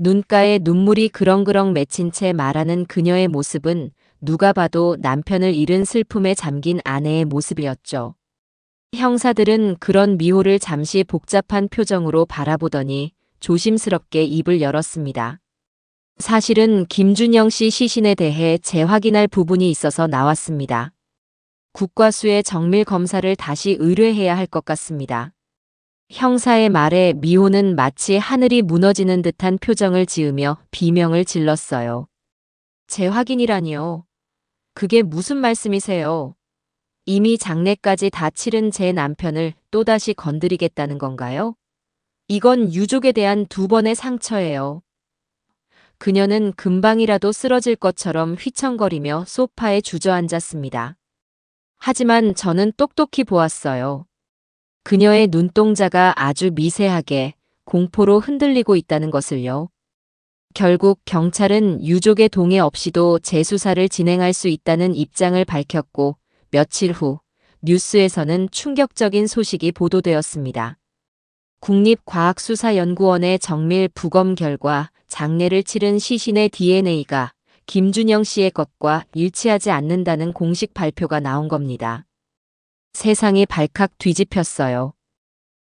눈가에 눈물이 그렁그렁 맺힌 채 말하는 그녀의 모습은 누가 봐도 남편을 잃은 슬픔에 잠긴 아내의 모습이었죠. 형사들은 그런 미호를 잠시 복잡한 표정으로 바라보더니 조심스럽게 입을 열었습니다. 사실은 김준영 씨 시신에 대해 재확인할 부분이 있어서 나왔습니다. 국과수의 정밀 검사를 다시 의뢰해야 할 것 같습니다. 형사의 말에 미호는 마치 하늘이 무너지는 듯한 표정을 지으며 비명을 질렀어요. 재확인이라니요. 그게 무슨 말씀이세요? 이미 장례까지 다 치른 제 남편을 또다시 건드리겠다는 건가요? 이건 유족에 대한 2번의 상처예요. 그녀는 금방이라도 쓰러질 것처럼 휘청거리며 소파에 주저앉았습니다. 하지만 저는 똑똑히 보았어요. 그녀의 눈동자가 아주 미세하게 공포로 흔들리고 있다는 것을요. 결국 경찰은 유족의 동의 없이도 재수사를 진행할 수 있다는 입장을 밝혔고 며칠 후 뉴스에서는 충격적인 소식이 보도되었습니다. 국립과학수사연구원의 정밀 부검 결과 장례를 치른 시신의 DNA가 김준영 씨의 것과 일치하지 않는다는 공식 발표가 나온 겁니다. 세상이 발칵 뒤집혔어요.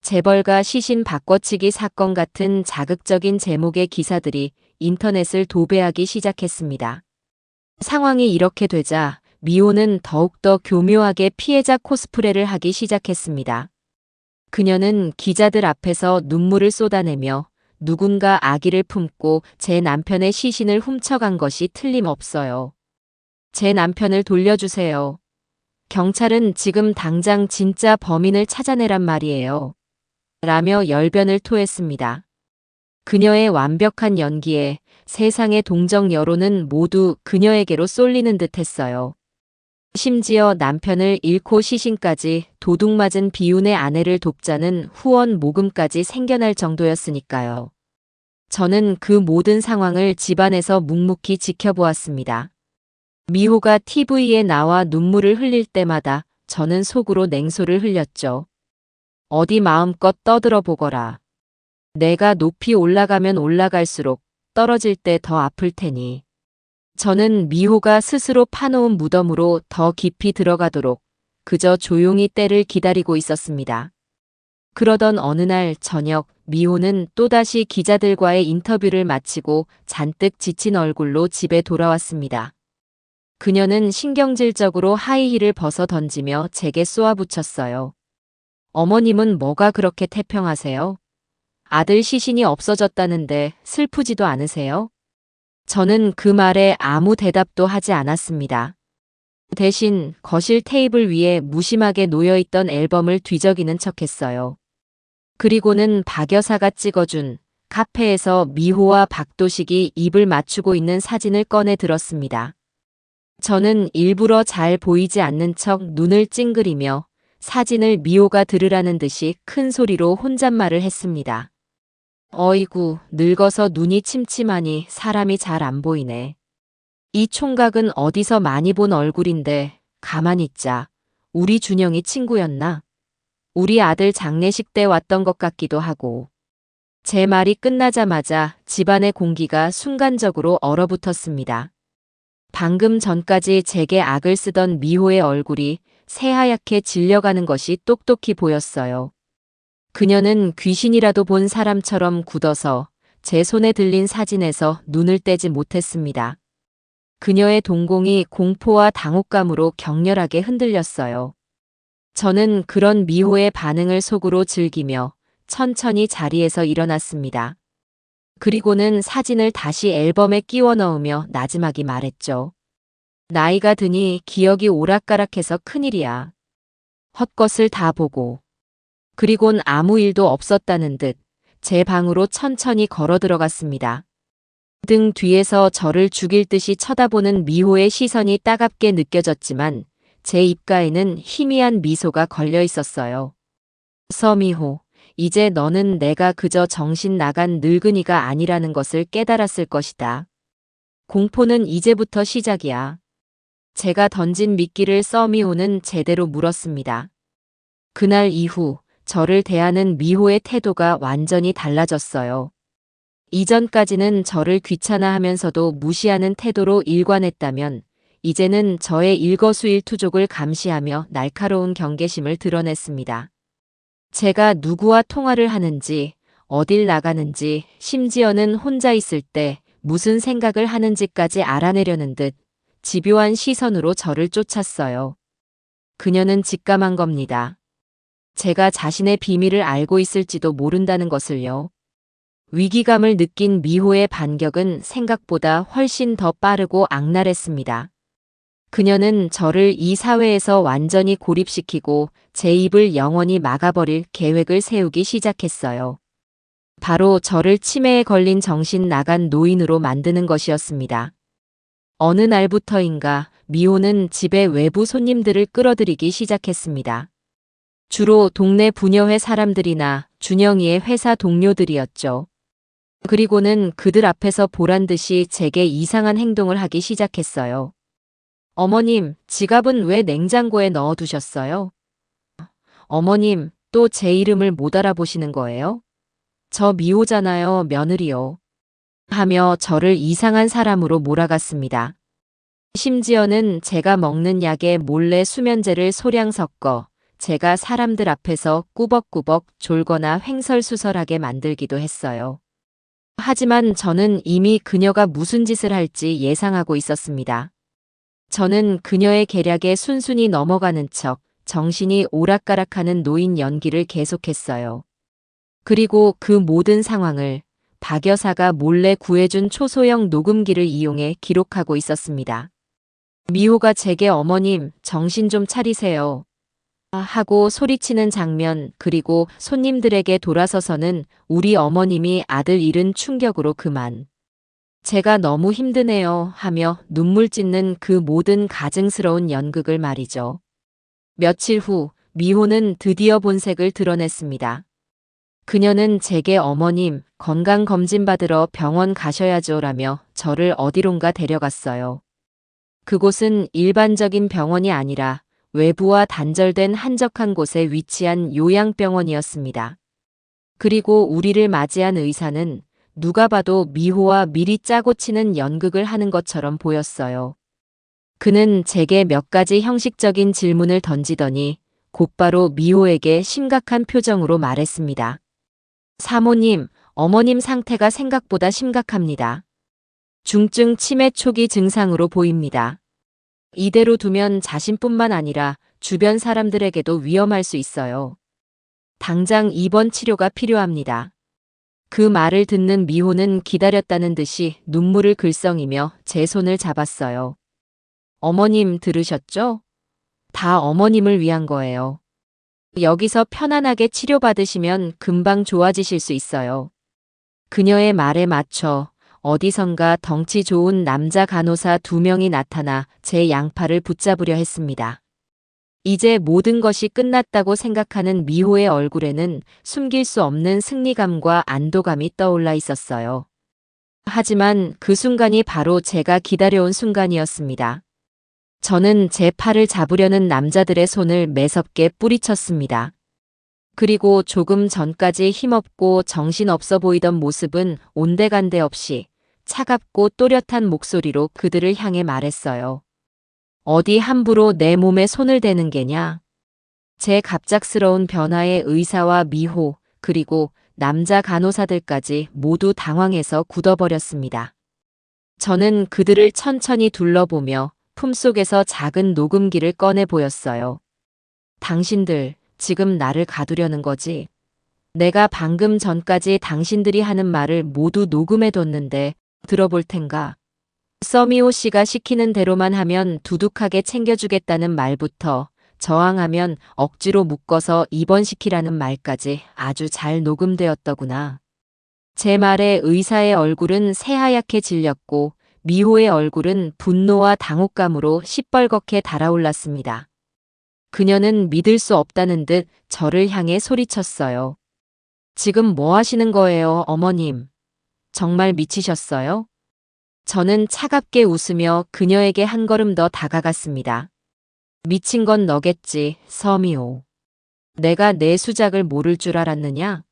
재벌가 시신 바꿔치기 사건 같은 자극적인 제목의 기사들이 인터넷을 도배하기 시작했습니다. 상황이 이렇게 되자 미호는 더욱더 교묘하게 피해자 코스프레를 하기 시작했습니다. 그녀는 기자들 앞에서 눈물을 쏟아내며 누군가 아기를 품고 제 남편의 시신을 훔쳐간 것이 틀림없어요. 제 남편을 돌려주세요. 경찰은 지금 당장 진짜 범인을 찾아내란 말이에요. 라며 열변을 토했습니다. 그녀의 완벽한 연기에 세상의 동정 여론은 모두 그녀에게로 쏠리는 듯했어요. 심지어 남편을 잃고 시신까지 도둑맞은 비운의 아내를 돕자는 후원 모금까지 생겨날 정도였으니까요. 저는 그 모든 상황을 집안에서 묵묵히 지켜보았습니다. 미호가 TV에 나와 눈물을 흘릴 때마다 저는 속으로 냉소를 흘렸죠. 어디 마음껏 떠들어 보거라. 내가 높이 올라가면 올라갈수록 떨어질 때 더 아플 테니. 저는 미호가 스스로 파놓은 무덤으로 더 깊이 들어가도록 그저 조용히 때를 기다리고 있었습니다. 그러던 어느 날 저녁 미호는 또다시 기자들과의 인터뷰를 마치고 잔뜩 지친 얼굴로 집에 돌아왔습니다. 그녀는 신경질적으로 하이힐을 벗어 던지며 제게 쏘아붙였어요. 어머님은 뭐가 그렇게 태평하세요? 아들 시신이 없어졌다는데 슬프지도 않으세요? 저는 그 말에 아무 대답도 하지 않았습니다. 대신 거실 테이블 위에 무심하게 놓여있던 앨범을 뒤적이는 척했어요. 그리고는 박 여사가 찍어준 카페에서 미호와 박도식이 입을 맞추고 있는 사진을 꺼내 들었습니다. 저는 일부러 잘 보이지 않는 척 눈을 찡그리며 사진을 미호가 들으라는 듯이 큰 소리로 혼잣말을 했습니다. 어이구, 늙어서 눈이 침침하니 사람이 잘 안 보이네. 이 총각은 어디서 많이 본 얼굴인데 가만히 있자. 우리 준영이 친구였나? 우리 아들 장례식 때 왔던 것 같기도 하고. 제 말이 끝나자마자 집안의 공기가 순간적으로 얼어붙었습니다. 방금 전까지 제게 악을 쓰던 미호의 얼굴이 새하얗게 질려가는 것이 똑똑히 보였어요. 그녀는 귀신이라도 본 사람처럼 굳어서 제 손에 들린 사진에서 눈을 떼지 못했습니다. 그녀의 동공이 공포와 당혹감으로 격렬하게 흔들렸어요. 저는 그런 미호의 반응을 속으로 즐기며 천천히 자리에서 일어났습니다. 그리고는 사진을 다시 앨범에 끼워 넣으며 나지막이 말했죠. 나이가 드니 기억이 오락가락해서 큰일이야. 헛것을 다 보고. 그리곤 아무 일도 없었다는 듯 제 방으로 천천히 걸어 들어갔습니다. 등 뒤에서 저를 죽일 듯이 쳐다보는 미호의 시선이 따갑게 느껴졌지만 제 입가에는 희미한 미소가 걸려 있었어요. 서미호, 이제 너는 내가 그저 정신 나간 늙은이가 아니라는 것을 깨달았을 것이다. 공포는 이제부터 시작이야. 제가 던진 미끼를 서미호는 제대로 물었습니다. 그날 이후 저를 대하는 미호의 태도가 완전히 달라졌어요. 이전까지는 저를 귀찮아하면서도 무시하는 태도로 일관했다면 이제는 저의 일거수일투족을 감시하며 날카로운 경계심을 드러냈습니다. 제가 누구와 통화를 하는지, 어딜 나가는지, 심지어는 혼자 있을 때 무슨 생각을 하는지까지 알아내려는 듯 집요한 시선으로 저를 쫓았어요. 그녀는 직감한 겁니다. 제가 자신의 비밀을 알고 있을지도 모른다는 것을요. 위기감을 느낀 미호의 반격은 생각보다 훨씬 더 빠르고 악랄했습니다. 그녀는 저를 이 사회에서 완전히 고립시키고 제 입을 영원히 막아버릴 계획을 세우기 시작했어요. 바로 저를 치매에 걸린 정신 나간 노인으로 만드는 것이었습니다. 어느 날부터인가 미호는 집에 외부 손님들을 끌어들이기 시작했습니다. 주로 동네 부녀회 사람들이나 준영이의 회사 동료들이었죠. 그리고는 그들 앞에서 보란듯이 제게 이상한 행동을 하기 시작했어요. 어머님, 지갑은 왜 냉장고에 넣어두셨어요? 어머님, 또 제 이름을 못 알아보시는 거예요? 저 미호잖아요, 며느리요. 하며 저를 이상한 사람으로 몰아갔습니다. 심지어는 제가 먹는 약에 몰래 수면제를 소량 섞어 제가 사람들 앞에서 꾸벅꾸벅 졸거나 횡설수설하게 만들기도 했어요. 하지만 저는 이미 그녀가 무슨 짓을 할지 예상하고 있었습니다. 저는 그녀의 계략에 순순히 넘어가는 척 정신이 오락가락하는 노인 연기를 계속했어요. 그리고 그 모든 상황을 박 여사가 몰래 구해준 초소형 녹음기를 이용해 기록하고 있었습니다. 미호가 제게 어머님, 정신 좀 차리세요. 하고 소리치는 장면, 그리고 손님들에게 돌아서서는 우리 어머님이 아들 잃은 충격으로 그만. 제가 너무 힘드네요 하며 눈물 찢는 그 모든 가증스러운 연극을 말이죠. 며칠 후 미호는 드디어 본색을 드러냈습니다. 그녀는 제게 어머님 건강검진 받으러 병원 가셔야죠 라며 저를 어디론가 데려갔어요. 그곳은 일반적인 병원이 아니라 외부와 단절된 한적한 곳에 위치한 요양병원이었습니다. 그리고 우리를 맞이한 의사는 누가 봐도 미호와 미리 짜고 치는 연극을 하는 것처럼 보였어요. 그는 제게 몇 가지 형식적인 질문을 던지더니 곧바로 미호에게 심각한 표정으로 말했습니다. 사모님, 어머님 상태가 생각보다 심각합니다. 중증 치매 초기 증상으로 보입니다. 이대로 두면 자신뿐만 아니라 주변 사람들에게도 위험할 수 있어요. 당장 입원 치료가 필요합니다. 그 말을 듣는 미호는 기다렸다는 듯이 눈물을 글썽이며 제 손을 잡았어요. 어머님 들으셨죠? 다 어머님을 위한 거예요. 여기서 편안하게 치료받으시면 금방 좋아지실 수 있어요. 그녀의 말에 맞춰 어디선가 덩치 좋은 남자 간호사 2명이 나타나 제 양팔을 붙잡으려 했습니다. 이제 모든 것이 끝났다고 생각하는 미호의 얼굴에는 숨길 수 없는 승리감과 안도감이 떠올라 있었어요. 하지만 그 순간이 바로 제가 기다려온 순간이었습니다. 저는 제 팔을 잡으려는 남자들의 손을 매섭게 뿌리쳤습니다. 그리고 조금 전까지 힘없고 정신없어 보이던 모습은 온데간데 없이 차갑고 또렷한 목소리로 그들을 향해 말했어요. 어디 함부로 내 몸에 손을 대는 게냐? 제 갑작스러운 변화에 의사와 미호, 그리고 남자 간호사들까지 모두 당황해서 굳어버렸습니다. 저는 그들을 천천히 둘러보며 품속에서 작은 녹음기를 꺼내 보였어요. 당신들, 지금 나를 가두려는 거지? 내가 방금 전까지 당신들이 하는 말을 모두 녹음해뒀는데 들어볼 텐가? 서미호 씨가 시키는 대로만 하면 두둑하게 챙겨주겠다는 말부터 저항하면 억지로 묶어서 입원시키라는 말까지 아주 잘 녹음되었더구나. 제 말에 의사의 얼굴은 새하얗게 질렸고 미호의 얼굴은 분노와 당혹감으로 시뻘겋게 달아올랐습니다. 그녀는 믿을 수 없다는 듯 저를 향해 소리쳤어요. 지금 뭐 하시는 거예요, 어머님? 정말 미치셨어요? 저는 차갑게 웃으며 그녀에게 한 걸음 더 다가갔습니다. 미친 건 너겠지, 서미호. 내가 내 수작을 모를 줄 알았느냐?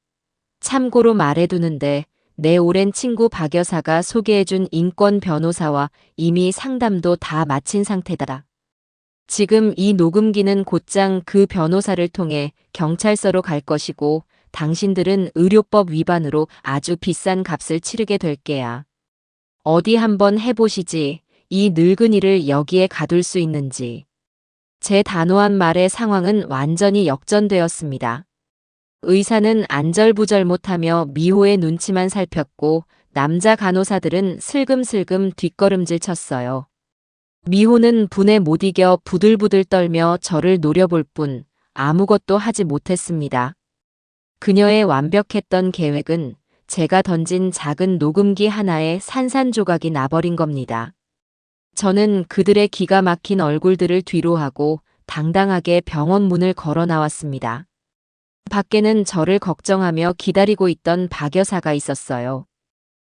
참고로 말해두는데 내 오랜 친구 박 여사가 소개해준 인권 변호사와 이미 상담도 다 마친 상태다. 지금 이 녹음기는 곧장 그 변호사를 통해 경찰서로 갈 것이고 당신들은 의료법 위반으로 아주 비싼 값을 치르게 될 게야. 어디 한번 해보시지. 이 늙은이를 여기에 가둘 수 있는지. 제 단호한 말에 상황은 완전히 역전되었습니다. 의사는 안절부절 못하며 미호의 눈치만 살폈고 남자 간호사들은 슬금슬금 뒷걸음질 쳤어요. 미호는 분에 못 이겨 부들부들 떨며 저를 노려볼 뿐 아무것도 하지 못했습니다. 그녀의 완벽했던 계획은 제가 던진 작은 녹음기 하나에 산산조각이 나버린 겁니다. 저는 그들의 기가 막힌 얼굴들을 뒤로하고 당당하게 병원 문을 걸어 나왔습니다. 밖에는 저를 걱정하며 기다리고 있던 박 여사가 있었어요.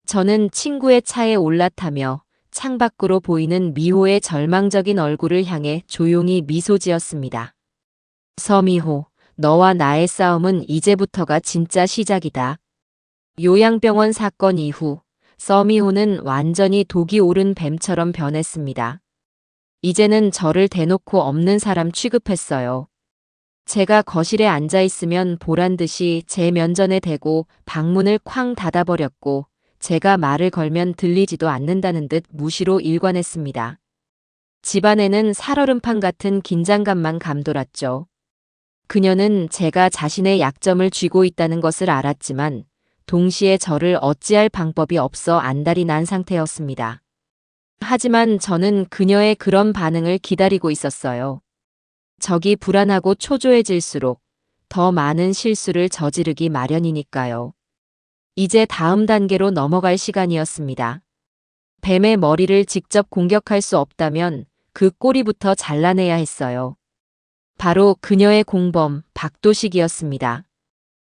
저는 친구의 차에 올라타며 창밖으로 보이는 미호의 절망적인 얼굴을 향해 조용히 미소 지었습니다. 서미호, 너와 나의 싸움은 이제부터가 진짜 시작이다. 요양병원 사건 이후 서미호는 완전히 독이 오른 뱀처럼 변했습니다. 이제는 저를 대놓고 없는 사람 취급했어요. 제가 거실에 앉아 있으면 보란 듯이 제 면전에 대고 방문을 쾅 닫아버렸고 제가 말을 걸면 들리지도 않는다는 듯 무시로 일관했습니다. 집안에는 살얼음판 같은 긴장감만 감돌았죠. 그녀는 제가 자신의 약점을 쥐고 있다는 것을 알았지만 동시에 저를 어찌할 방법이 없어 안달이 난 상태였습니다. 하지만 저는 그녀의 그런 반응을 기다리고 있었어요. 적이 불안하고 초조해질수록 더 많은 실수를 저지르기 마련이니까요. 이제 다음 단계로 넘어갈 시간이었습니다. 뱀의 머리를 직접 공격할 수 없다면 그 꼬리부터 잘라내야 했어요. 바로 그녀의 공범 박도식이었습니다.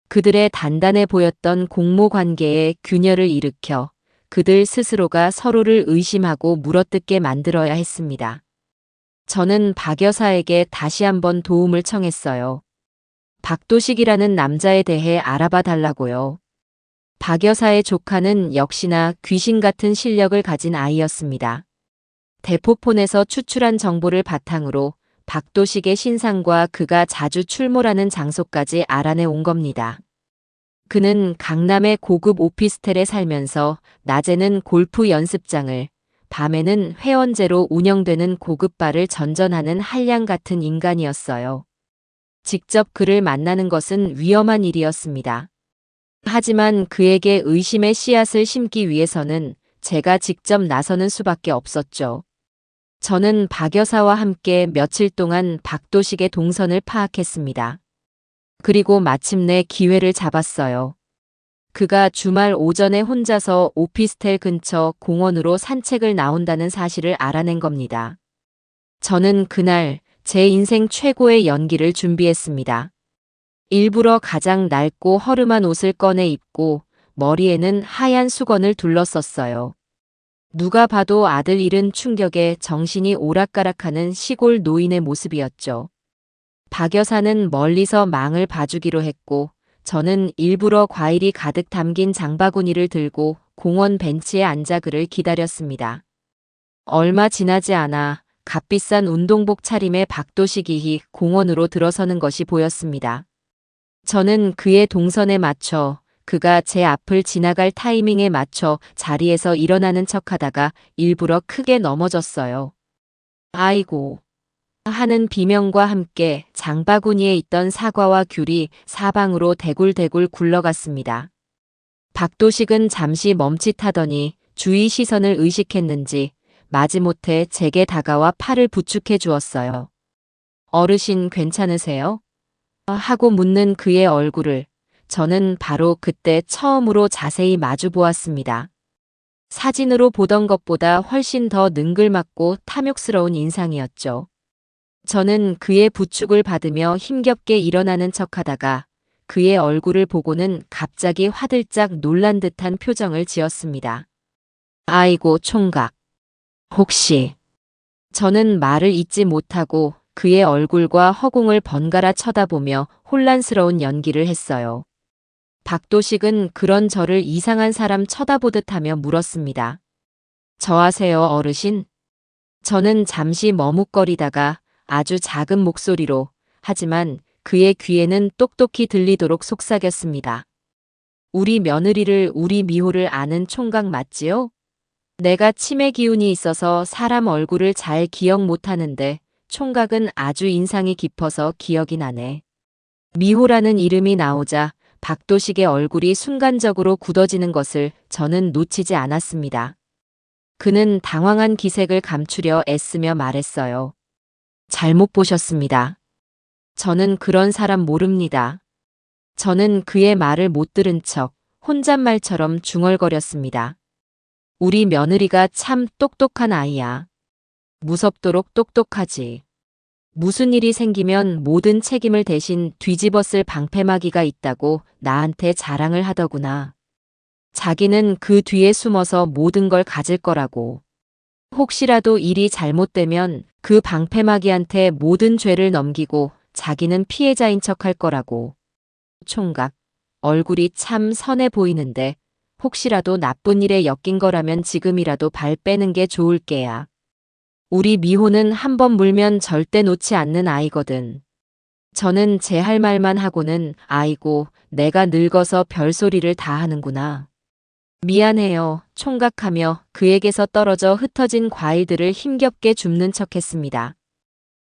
그들의 단단해 보였던 공모 관계에 균열을 일으켜 그들 스스로가 서로를 의심하고 물어뜯게 만들어야 했습니다. 저는 박 여사에게 다시 한번 도움을 청했어요. 박도식이라는 남자에 대해 알아봐 달라고요. 박 여사의 조카는 역시나 귀신 같은 실력을 가진 아이였습니다. 대포폰에서 추출한 정보를 바탕으로 박도식의 신상과 그가 자주 출몰하는 장소까지 알아내 온 겁니다. 그는 강남의 고급 오피스텔에 살면서 낮에는 골프 연습장을, 밤에는 회원제로 운영되는 고급 바를 전전하는 한량 같은 인간이었어요. 직접 그를 만나는 것은 위험한 일이었습니다. 하지만 그에게 의심의 씨앗을 심기 위해서는 제가 직접 나서는 수밖에 없었죠. 저는 박 여사와 함께 며칠 동안 박도식의 동선을 파악했습니다. 그리고 마침내 기회를 잡았어요. 그가 주말 오전에 혼자서 오피스텔 근처 공원으로 산책을 나온다는 사실을 알아낸 겁니다. 저는 그날 제 인생 최고의 연기를 준비했습니다. 일부러 가장 낡고 허름한 옷을 꺼내 입고 머리에는 하얀 수건을 둘렀었어요. 누가 봐도 아들 잃은 충격에 정신이 오락가락하는 시골 노인의 모습이었죠. 박 여사는 멀리서 망을 봐주기로 했고 저는 일부러 과일이 가득 담긴 장바구니를 들고 공원 벤치에 앉아 그를 기다렸습니다. 얼마 지나지 않아 값비싼 운동복 차림의 박도식이 공원으로 들어서는 것이 보였습니다. 저는 그의 동선에 맞춰 그가 제 앞을 지나갈 타이밍에 맞춰 자리에서 일어나는 척하다가 일부러 크게 넘어졌어요. 아이고 하는 비명과 함께 장바구니에 있던 사과와 귤이 사방으로 대굴대굴 굴러갔습니다. 박도식은 잠시 멈칫하더니 주위 시선을 의식했는지 마지못해 제게 다가와 팔을 부축해 주었어요. 어르신 괜찮으세요? 하고 묻는 그의 얼굴을 저는 바로 그때 처음으로 자세히 마주 보았습니다. 사진으로 보던 것보다 훨씬 더 능글맞고 탐욕스러운 인상이었죠. 저는 그의 부축을 받으며 힘겹게 일어나는 척하다가 그의 얼굴을 보고는 갑자기 화들짝 놀란 듯한 표정을 지었습니다. 아이고 총각. 혹시. 저는 말을 잇지 못하고 그의 얼굴과 허공을 번갈아 쳐다보며 혼란스러운 연기를 했어요. 박도식은 그런 저를 이상한 사람 쳐다보듯 하며 물었습니다. 저 아세요, 어르신? 저는 잠시 머뭇거리다가 아주 작은 목소리로 하지만 그의 귀에는 똑똑히 들리도록 속삭였습니다. 우리 며느리를 우리 미호를 아는 총각 맞지요? 내가 치매 기운이 있어서 사람 얼굴을 잘 기억 못하는데 총각은 아주 인상이 깊어서 기억이 나네. 미호라는 이름이 나오자 박도식의 얼굴이 순간적으로 굳어지는 것을 저는 놓치지 않았습니다. 그는 당황한 기색을 감추려 애쓰며 말했어요. 잘못 보셨습니다. 저는 그런 사람 모릅니다. 저는 그의 말을 못 들은 척 혼잣말처럼 중얼거렸습니다. 우리 며느리가 참 똑똑한 아이야. 무섭도록 똑똑하지. 무슨 일이 생기면 모든 책임을 대신 뒤집어쓸 방패막이가 있다고 나한테 자랑을 하더구나. 자기는 그 뒤에 숨어서 모든 걸 가질 거라고. 혹시라도 일이 잘못되면 그 방패막이한테 모든 죄를 넘기고 자기는 피해자인 척 할 거라고. 총각. 얼굴이 참 선해 보이는데 혹시라도 나쁜 일에 엮인 거라면 지금이라도 발 빼는 게 좋을 게야. 우리 미호는 한번 물면 절대 놓지 않는 아이거든. 저는 제 할 말만 하고는 아이고, 내가 늙어서 별소리를 다 하는구나. 미안해요. 총각하며 그에게서 떨어져 흩어진 과일들을 힘겹게 줍는 척했습니다.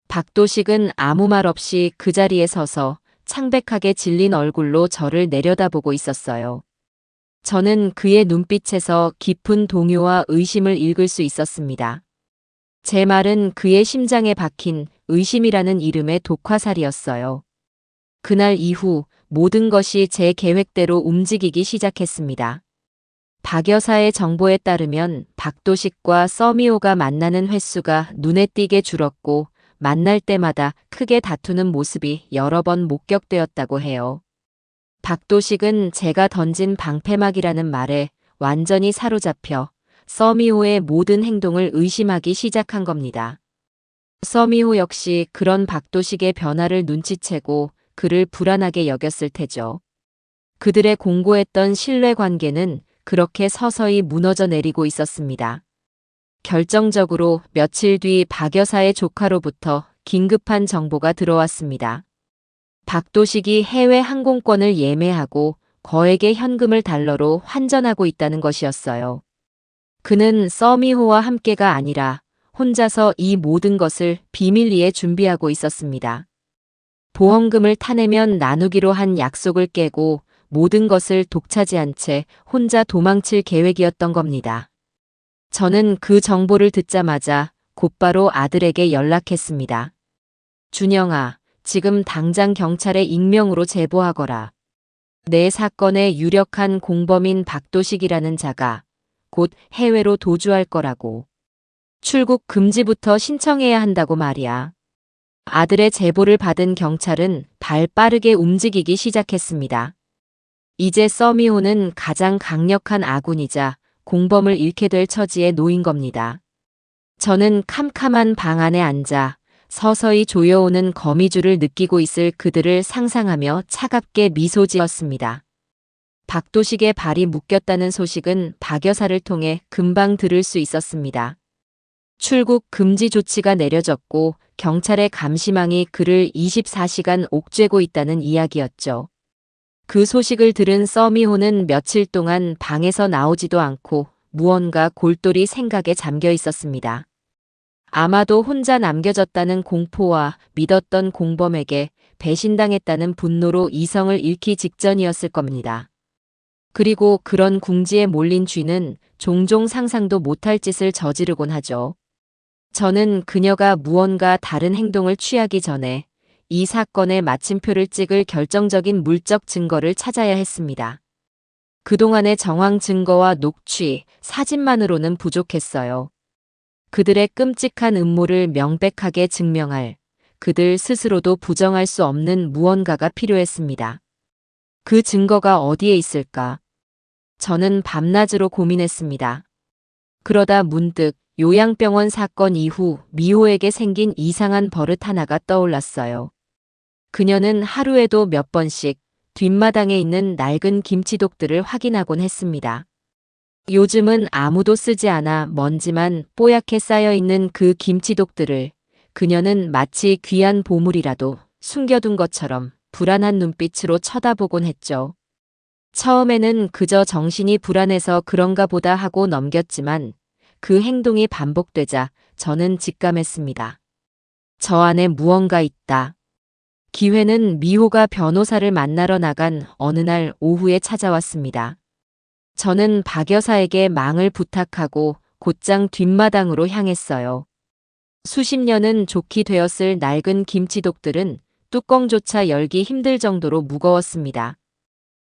박도식은 아무 말 없이 그 자리에 서서 창백하게 질린 얼굴로 저를 내려다보고 있었어요. 저는 그의 눈빛에서 깊은 동요와 의심을 읽을 수 있었습니다. 제 말은 그의 심장에 박힌 의심이라는 이름의 독화살이었어요. 그날 이후 모든 것이 제 계획대로 움직이기 시작했습니다. 박 여사의 정보에 따르면 박도식과 서미호가 만나는 횟수가 눈에 띄게 줄었고 만날 때마다 크게 다투는 모습이 여러 번 목격되었다고 해요. 박도식은 제가 던진 방패막이라는 말에 완전히 사로잡혀 서미호의 모든 행동을 의심하기 시작한 겁니다. 서미호 역시 그런 박도식의 변화를 눈치채고 그를 불안하게 여겼을 테죠. 그들의 공고했던 신뢰 관계는 그렇게 서서히 무너져 내리고 있었습니다. 결정적으로 며칠 뒤 박 여사의 조카로부터 긴급한 정보가 들어왔습니다. 박도식이 해외 항공권을 예매하고 거액의 현금을 달러로 환전하고 있다는 것이었어요. 그는 서미호와 함께가 아니라 혼자서 이 모든 것을 비밀리에 준비하고 있었습니다. 보험금을 타내면 나누기로 한 약속을 깨고 모든 것을 독차지한 채 혼자 도망칠 계획이었던 겁니다. 저는 그 정보를 듣자마자 곧바로 아들에게 연락했습니다. 준영아, 지금 당장 경찰에 익명으로 제보하거라. 내 사건의 유력한 공범인 박도식이라는 자가 곧 해외로 도주할 거라고. 출국 금지부터 신청해야 한다고 말이야. 아들의 제보를 받은 경찰은 발 빠르게 움직이기 시작했습니다. 이제 서미호는 가장 강력한 아군이자 공범을 잃게 될 처지에 놓인 겁니다. 저는 캄캄한 방 안에 앉아 서서히 조여오는 거미줄을 느끼고 있을 그들을 상상하며 차갑게 미소 지었습니다. 박도식의 발이 묶였다는 소식은 박 여사를 통해 금방 들을 수 있었습니다. 출국 금지 조치가 내려졌고 경찰의 감시망이 그를 24시간 옥죄고 있다는 이야기였죠. 그 소식을 들은 서미호는 며칠 동안 방에서 나오지도 않고 무언가 골똘히 생각에 잠겨 있었습니다. 아마도 혼자 남겨졌다는 공포와 믿었던 공범에게 배신당했다는 분노로 이성을 잃기 직전이었을 겁니다. 그리고 그런 궁지에 몰린 쥐는 종종 상상도 못할 짓을 저지르곤 하죠. 저는 그녀가 무언가 다른 행동을 취하기 전에 이 사건의 마침표를 찍을 결정적인 물적 증거를 찾아야 했습니다. 그동안의 정황 증거와 녹취, 사진만으로는 부족했어요. 그들의 끔찍한 음모를 명백하게 증명할, 그들 스스로도 부정할 수 없는 무언가가 필요했습니다. 그 증거가 어디에 있을까? 저는 밤낮으로 고민했습니다. 그러다 문득 요양병원 사건 이후 미호에게 생긴 이상한 버릇 하나가 떠올랐어요. 그녀는 하루에도 몇 번씩 뒷마당에 있는 낡은 김치독들을 확인하곤 했습니다. 요즘은 아무도 쓰지 않아 먼지만 뽀얗게 쌓여있는 그 김치독들을 그녀는 마치 귀한 보물이라도 숨겨둔 것처럼 불안한 눈빛으로 쳐다보곤 했죠. 처음에는 그저 정신이 불안해서 그런가 보다 하고 넘겼지만 그 행동이 반복되자 저는 직감했습니다. 저 안에 무언가 있다. 기회는 미호가 변호사를 만나러 나간 어느 날 오후에 찾아왔습니다. 저는 박 여사에게 망을 부탁하고 곧장 뒷마당으로 향했어요. 수십 년은 좋게 되었을 낡은 김치독들은 뚜껑조차 열기 힘들 정도로 무거웠습니다.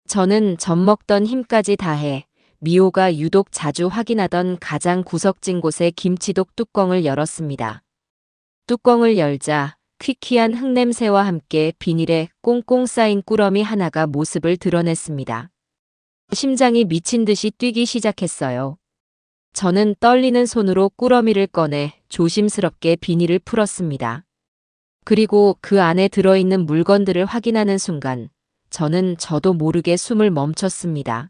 저는 젖먹던 힘까지 다해 미호가 유독 자주 확인하던 가장 구석진 곳의 김치독 뚜껑을 열었습니다. 뚜껑을 열자 퀴퀴한 흙냄새와 함께 비닐에 꽁꽁 쌓인 꾸러미 하나가 모습을 드러냈습니다. 심장이 미친 듯이 뛰기 시작했어요. 저는 떨리는 손으로 꾸러미를 꺼내 조심스럽게 비닐을 풀었습니다. 그리고 그 안에 들어있는 물건들을 확인하는 순간 저도 모르게 숨을 멈췄습니다.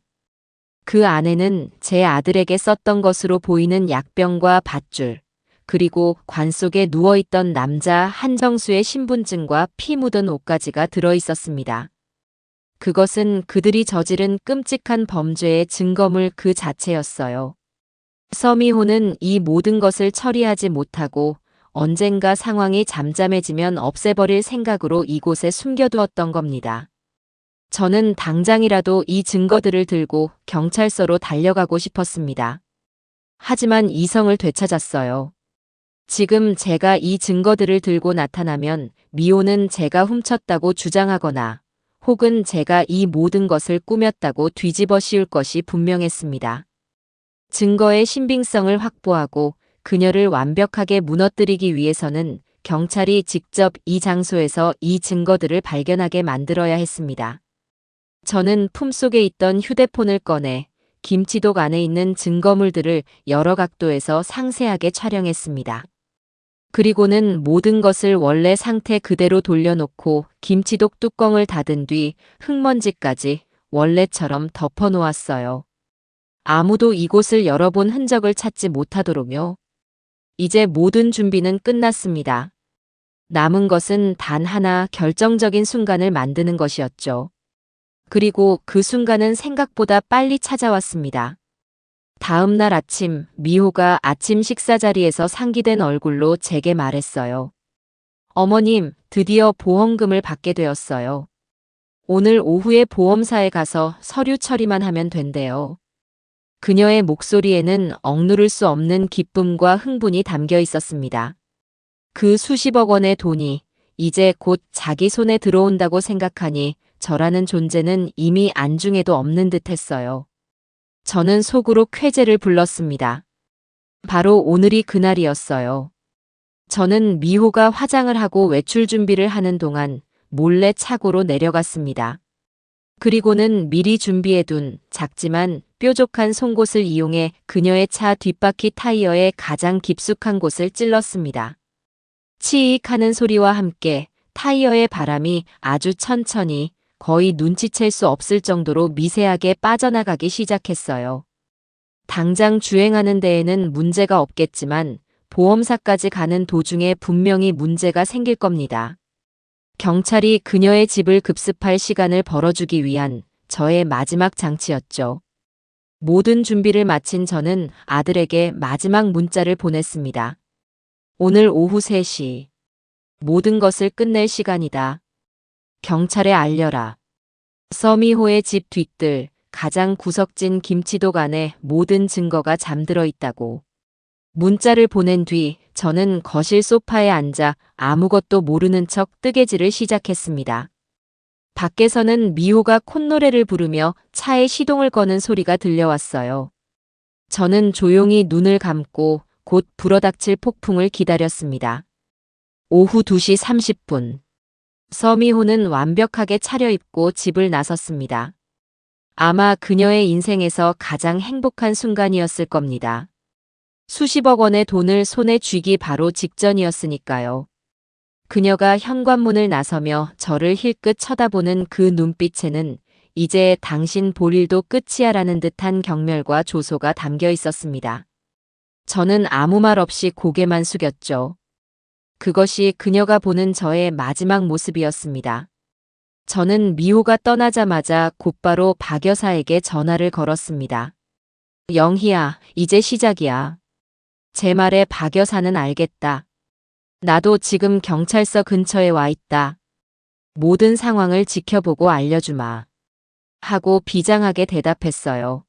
그 안에는 제 아들에게 썼던 것으로 보이는 약병과 밧줄, 그리고 관 속에 누워있던 남자 한정수의 신분증과 피 묻은 옷가지가 들어있었습니다. 그것은 그들이 저지른 끔찍한 범죄의 증거물 그 자체였어요. 서미호는 이 모든 것을 처리하지 못하고 언젠가 상황이 잠잠해지면 없애버릴 생각으로 이곳에 숨겨두었던 겁니다. 저는 당장이라도 이 증거들을 들고 경찰서로 달려가고 싶었습니다. 하지만 이성을 되찾았어요. 지금 제가 이 증거들을 들고 나타나면 미호는 제가 훔쳤다고 주장하거나 혹은 제가 이 모든 것을 꾸몄다고 뒤집어 씌울 것이 분명했습니다. 증거의 신빙성을 확보하고 그녀를 완벽하게 무너뜨리기 위해서는 경찰이 직접 이 장소에서 이 증거들을 발견하게 만들어야 했습니다. 저는 품속에 있던 휴대폰을 꺼내 김치독 안에 있는 증거물들을 여러 각도에서 상세하게 촬영했습니다. 그리고는 모든 것을 원래 상태 그대로 돌려놓고 김치독 뚜껑을 닫은 뒤 흙먼지까지 원래처럼 덮어놓았어요. 아무도 이곳을 열어본 흔적을 찾지 못하도록요. 이제 모든 준비는 끝났습니다. 남은 것은 단 하나 결정적인 순간을 만드는 것이었죠. 그리고 그 순간은 생각보다 빨리 찾아왔습니다. 다음 날 아침, 미호가 아침 식사 자리에서 상기된 얼굴로 제게 말했어요. 어머님, 드디어 보험금을 받게 되었어요. 오늘 오후에 보험사에 가서 서류 처리만 하면 된대요. 그녀의 목소리에는 억누를 수 없는 기쁨과 흥분이 담겨 있었습니다. 그 수십억 원의 돈이 이제 곧 자기 손에 들어온다고 생각하니 저라는 존재는 이미 안중에도 없는 듯 했어요. 저는 속으로 쾌재를 불렀습니다. 바로 오늘이 그날이었어요. 저는 미호가 화장을 하고 외출 준비를 하는 동안 몰래 차고로 내려갔습니다. 그리고는 미리 준비해둔 작지만 뾰족한 송곳을 이용해 그녀의 차 뒷바퀴 타이어의 가장 깊숙한 곳을 찔렀습니다. 치익 하는 소리와 함께 타이어의 바람이 아주 천천히 거의 눈치챌 수 없을 정도로 미세하게 빠져나가기 시작했어요. 당장 주행하는 데에는 문제가 없겠지만 보험사까지 가는 도중에 분명히 문제가 생길 겁니다. 경찰이 그녀의 집을 급습할 시간을 벌어주기 위한 저의 마지막 장치였죠. 모든 준비를 마친 저는 아들에게 마지막 문자를 보냈습니다. 오늘 오후 3시. 모든 것을 끝낼 시간이다. 경찰에 알려라. 서미호의 집 뒤뜰 가장 구석진 김치독 안에 모든 증거가 잠들어 있다고. 문자를 보낸 뒤 저는 거실 소파에 앉아 아무것도 모르는 척 뜨개질을 시작했습니다. 밖에서는 미호가 콧노래를 부르며 차에 시동을 거는 소리가 들려왔어요. 저는 조용히 눈을 감고 곧 불어닥칠 폭풍을 기다렸습니다. 오후 2시 30분. 서미호는 완벽하게 차려입고 집을 나섰습니다. 아마 그녀의 인생에서 가장 행복한 순간이었을 겁니다. 수십억 원의 돈을 손에 쥐기 바로 직전이었으니까요. 그녀가 현관문을 나서며 저를 힐끗 쳐다보는 그 눈빛에는 이제 당신 볼 일도 끝이야라는 듯한 경멸과 조소가 담겨 있었습니다. 저는 아무 말 없이 고개만 숙였죠. 그것이 그녀가 보는 저의 마지막 모습이었습니다. 저는 미호가 떠나자마자 곧바로 박 여사에게 전화를 걸었습니다. 영희야, 이제 시작이야. 제 말에 박 여사는 알겠다. 나도 지금 경찰서 근처에 와 있다. 모든 상황을 지켜보고 알려주마. 하고 비장하게 대답했어요.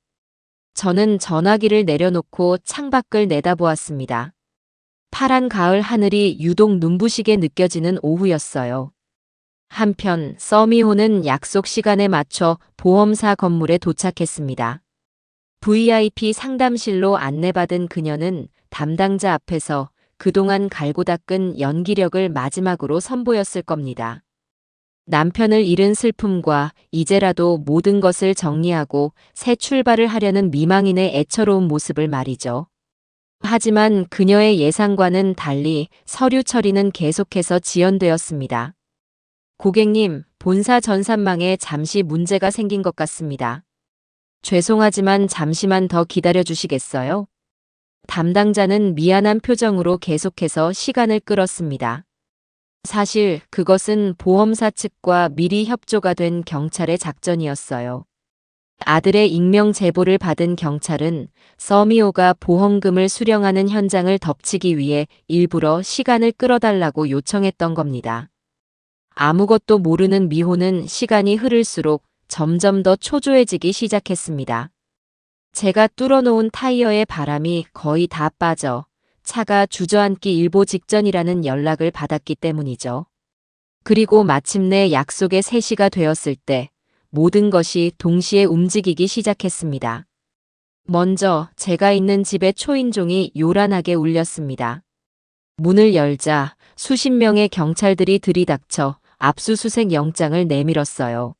저는 전화기를 내려놓고 창밖을 내다보았습니다. 파란 가을 하늘이 유독 눈부시게 느껴지는 오후였어요. 한편 서미호는 약속 시간에 맞춰 보험사 건물에 도착했습니다. VIP 상담실로 안내받은 그녀는 담당자 앞에서 그동안 갈고 닦은 연기력을 마지막으로 선보였을 겁니다. 남편을 잃은 슬픔과 이제라도 모든 것을 정리하고 새 출발을 하려는 미망인의 애처로운 모습을 말이죠. 하지만 그녀의 예상과는 달리 서류 처리는 계속해서 지연되었습니다. 고객님, 본사 전산망에 잠시 문제가 생긴 것 같습니다. 죄송하지만 잠시만 더 기다려 주시겠어요? 담당자는 미안한 표정으로 계속해서 시간을 끌었습니다. 사실 그것은 보험사 측과 미리 협조가 된 경찰의 작전이었어요. 아들의 익명 제보를 받은 경찰은 서미호가 보험금을 수령하는 현장을 덮치기 위해 일부러 시간을 끌어달라고 요청했던 겁니다. 아무것도 모르는 미호는 시간이 흐를수록 점점 더 초조해지기 시작했습니다. 제가 뚫어놓은 타이어에 바람이 거의 다 빠져 차가 주저앉기 일보 직전이라는 연락을 받았기 때문이죠. 그리고 마침내 약속의 3시가 되었을 때 모든 것이 동시에 움직이기 시작했습니다. 먼저 제가 있는 집의 초인종이 요란하게 울렸습니다. 문을 열자 수십 명의 경찰들이 들이닥쳐 압수수색 영장을 내밀었어요.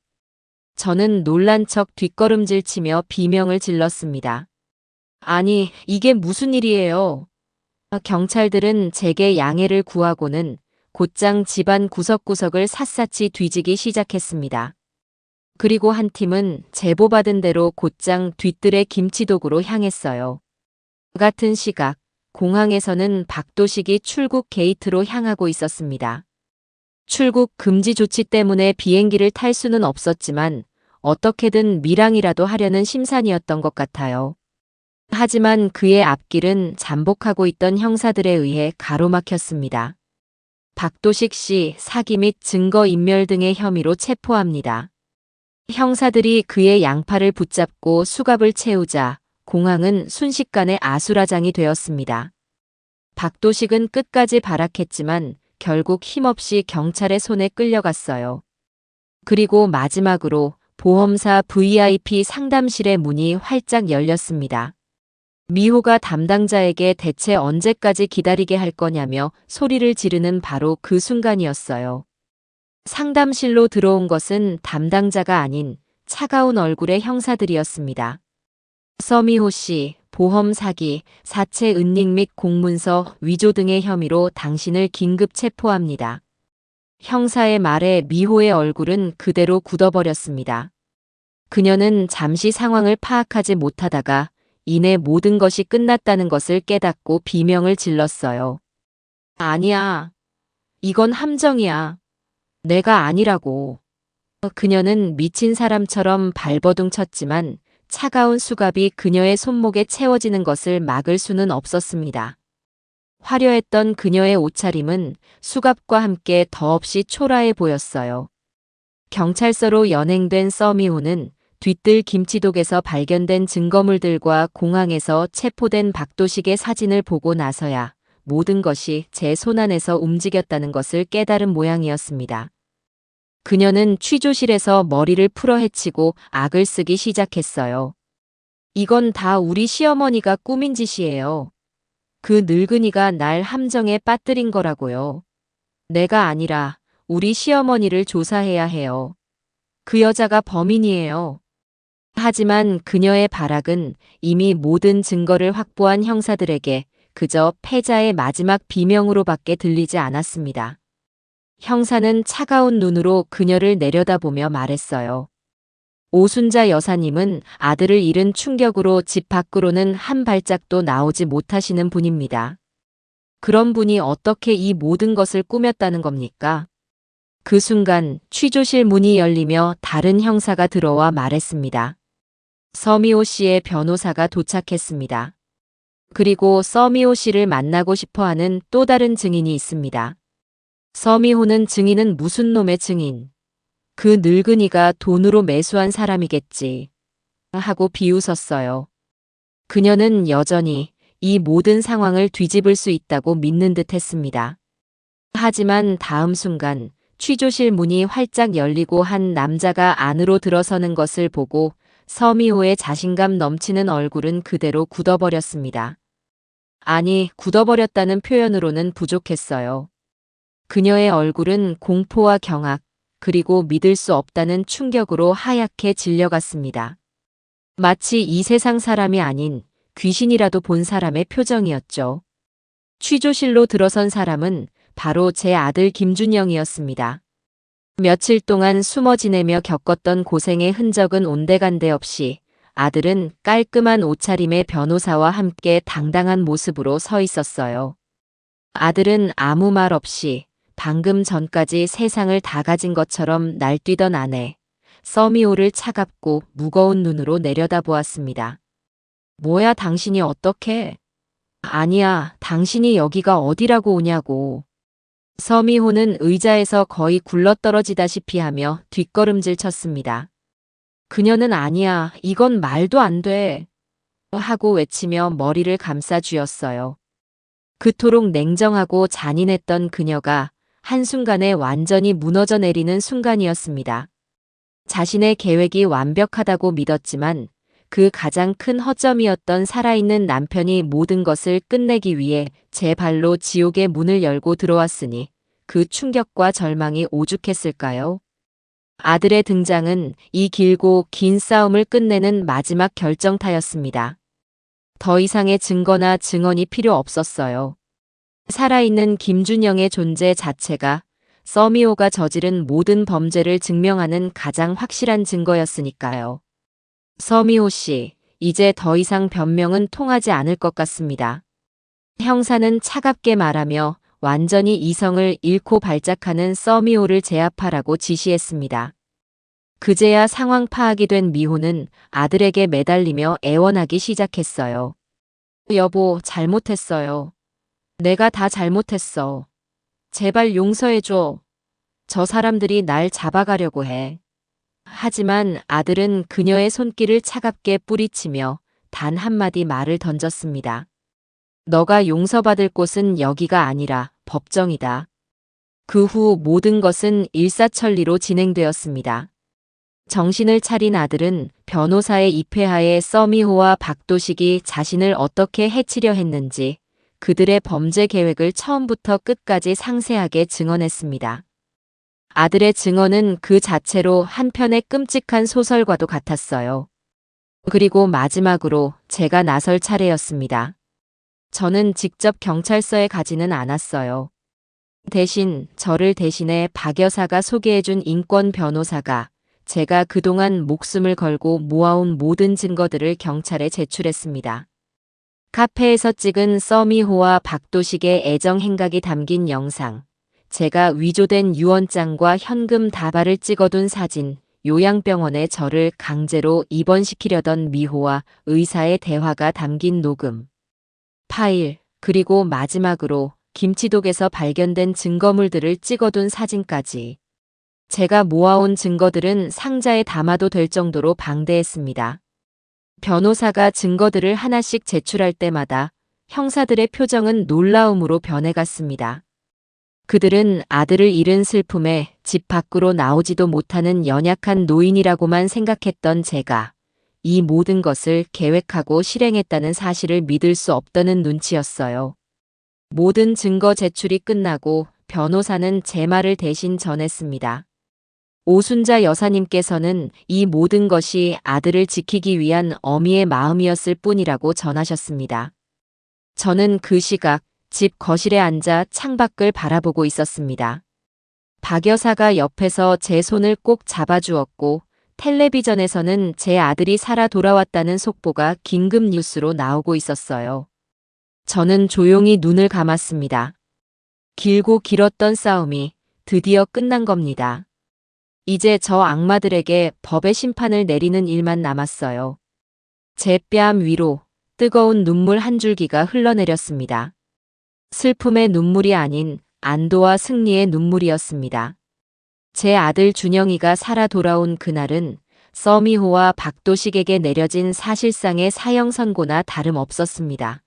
저는 놀란 척 뒷걸음질 치며 비명을 질렀습니다. 아니, 이게 무슨 일이에요? 경찰들은 제게 양해를 구하고는 곧장 집안 구석구석을 샅샅이 뒤지기 시작했습니다. 그리고 한 팀은 제보받은 대로 곧장 뒤뜰의 김치독으로 향했어요. 같은 시각, 공항에서는 박도식이 출국 게이트로 향하고 있었습니다. 출국 금지 조치 때문에 비행기를 탈 수는 없었지만 어떻게든 밀항이라도 하려는 심산이었던 것 같아요. 하지만 그의 앞길은 잠복하고 있던 형사들에 의해 가로막혔습니다. 박도식 씨 사기 및 증거인멸 등의 혐의로 체포합니다. 형사들이 그의 양팔을 붙잡고 수갑을 채우자 공항은 순식간에 아수라장이 되었습니다. 박도식은 끝까지 발악했지만 결국 힘없이 경찰의 손에 끌려갔어요. 그리고 마지막으로 보험사 VIP 상담실의 문이 활짝 열렸습니다. 미호가 담당자에게 대체 언제까지 기다리게 할 거냐며 소리를 지르는 바로 그 순간이었어요. 상담실로 들어온 것은 담당자가 아닌 차가운 얼굴의 형사들이었습니다. 서미호 씨, 보험 사기, 사채 은닉 및 공문서 위조 등의 혐의로 당신을 긴급 체포합니다. 형사의 말에 미호의 얼굴은 그대로 굳어버렸습니다. 그녀는 잠시 상황을 파악하지 못하다가 이내 모든 것이 끝났다는 것을 깨닫고 비명을 질렀어요. 아니야. 이건 함정이야. 내가 아니라고. 그녀는 미친 사람처럼 발버둥 쳤지만 차가운 수갑이 그녀의 손목에 채워지는 것을 막을 수는 없었습니다. 화려했던 그녀의 옷차림은 수갑과 함께 더없이 초라해 보였어요. 경찰서로 연행된 서미호는 뒤뜰 김치독에서 발견된 증거물들과 공항에서 체포된 박도식의 사진을 보고 나서야 모든 것이 제 손안에서 움직였다는 것을 깨달은 모양이었습니다. 그녀는 취조실에서 머리를 풀어헤치고 악을 쓰기 시작했어요. 이건 다 우리 시어머니가 꾸민 짓이에요. 그 늙은이가 날 함정에 빠뜨린 거라고요. 내가 아니라 우리 시어머니를 조사해야 해요. 그 여자가 범인이에요. 하지만 그녀의 발악은 이미 모든 증거를 확보한 형사들에게 그저 패자의 마지막 비명으로밖에 들리지 않았습니다. 형사는 차가운 눈으로 그녀를 내려다보며 말했어요. 오순자 여사님은 아들을 잃은 충격으로 집 밖으로는 한 발짝도 나오지 못하시는 분입니다. 그런 분이 어떻게 이 모든 것을 꾸몄다는 겁니까? 그 순간 취조실 문이 열리며 다른 형사가 들어와 말했습니다. 서미호 씨의 변호사가 도착했습니다. 그리고 서미호 씨를 만나고 싶어하는 또 다른 증인이 있습니다. 서미호는 증인은 무슨 놈의 증인? 그 늙은이가 돈으로 매수한 사람이겠지. 하고 비웃었어요. 그녀는 여전히 이 모든 상황을 뒤집을 수 있다고 믿는 듯 했습니다. 하지만 다음 순간 취조실 문이 활짝 열리고 한 남자가 안으로 들어서는 것을 보고 서미호의 자신감 넘치는 얼굴은 그대로 굳어버렸습니다. 아니, 굳어버렸다는 표현으로는 부족했어요. 그녀의 얼굴은 공포와 경악, 그리고 믿을 수 없다는 충격으로 하얗게 질려갔습니다. 마치 이 세상 사람이 아닌 귀신이라도 본 사람의 표정이었죠. 취조실로 들어선 사람은 바로 제 아들 김준영이었습니다. 며칠 동안 숨어 지내며 겪었던 고생의 흔적은 온데간데 없이 아들은 깔끔한 옷차림의 변호사와 함께 당당한 모습으로 서 있었어요. 아들은 아무 말 없이 방금 전까지 세상을 다 가진 것처럼 날뛰던 아내, 서미호를 차갑고 무거운 눈으로 내려다보았습니다. 뭐야, 당신이 어떻게? 아니야, 당신이 여기가 어디라고 오냐고. 서미호는 의자에서 거의 굴러떨어지다시피 하며 뒷걸음질 쳤습니다. 그녀는 아니야, 이건 말도 안 돼. 하고 외치며 머리를 감싸 쥐었어요. 그토록 냉정하고 잔인했던 그녀가 한순간에 완전히 무너져 내리는 순간이었습니다. 자신의 계획이 완벽하다고 믿었지만 그 가장 큰 허점이었던 살아있는 남편이 모든 것을 끝내기 위해 제 발로 지옥의 문을 열고 들어왔으니 그 충격과 절망이 오죽했을까요? 아들의 등장은 이 길고 긴 싸움을 끝내는 마지막 결정타였습니다. 더 이상의 증거나 증언이 필요 없었어요. 살아있는 김준영의 존재 자체가 서미호가 저지른 모든 범죄를 증명하는 가장 확실한 증거였으니까요. 서미호 씨, 이제 더 이상 변명은 통하지 않을 것 같습니다. 형사는 차갑게 말하며 완전히 이성을 잃고 발작하는 서미호를 제압하라고 지시했습니다. 그제야 상황 파악이 된 미호는 아들에게 매달리며 애원하기 시작했어요. 여보, 잘못했어요. 내가 다 잘못했어. 제발 용서해줘. 저 사람들이 날 잡아가려고 해. 하지만 아들은 그녀의 손길을 차갑게 뿌리치며 단 한마디 말을 던졌습니다. 너가 용서받을 곳은 여기가 아니라 법정이다. 그 후 모든 것은 일사천리로 진행되었습니다. 정신을 차린 아들은 변호사의 입회하에 서미호와 박도식이 자신을 어떻게 해치려 했는지 그들의 범죄 계획을 처음부터 끝까지 상세하게 증언했습니다. 아들의 증언은 그 자체로 한편의 끔찍한 소설과도 같았어요. 그리고 마지막으로 제가 나설 차례였습니다. 저는 직접 경찰서에 가지는 않았어요. 대신 저를 대신해 박 여사가 소개해준 인권 변호사가 제가 그동안 목숨을 걸고 모아온 모든 증거들을 경찰에 제출했습니다. 카페에서 찍은 서미호와 박도식의 애정 행각이 담긴 영상, 제가 위조된 유언장과 현금 다발을 찍어둔 사진, 요양병원에 저를 강제로 입원시키려던 미호와 의사의 대화가 담긴 녹음, 파일, 그리고 마지막으로 김치독에서 발견된 증거물들을 찍어둔 사진까지. 제가 모아온 증거들은 상자에 담아도 될 정도로 방대했습니다. 변호사가 증거들을 하나씩 제출할 때마다 형사들의 표정은 놀라움으로 변해갔습니다. 그들은 아들을 잃은 슬픔에 집 밖으로 나오지도 못하는 연약한 노인이라고만 생각했던 제가 이 모든 것을 계획하고 실행했다는 사실을 믿을 수 없다는 눈치였어요. 모든 증거 제출이 끝나고 변호사는 제 말을 대신 전했습니다. 오순자 여사님께서는 이 모든 것이 아들을 지키기 위한 어미의 마음이었을 뿐이라고 전하셨습니다. 저는 그 시각 집 거실에 앉아 창밖을 바라보고 있었습니다. 박 여사가 옆에서 제 손을 꼭 잡아주었고 텔레비전에서는 제 아들이 살아 돌아왔다는 속보가 긴급 뉴스로 나오고 있었어요. 저는 조용히 눈을 감았습니다. 길고 길었던 싸움이 드디어 끝난 겁니다. 이제 저 악마들에게 법의 심판을 내리는 일만 남았어요. 제 뺨 위로 뜨거운 눈물 한 줄기가 흘러내렸습니다. 슬픔의 눈물이 아닌 안도와 승리의 눈물이었습니다. 제 아들 준영이가 살아 돌아온 그날은 서미호와 박도식에게 내려진 사실상의 사형 선고나 다름없었습니다.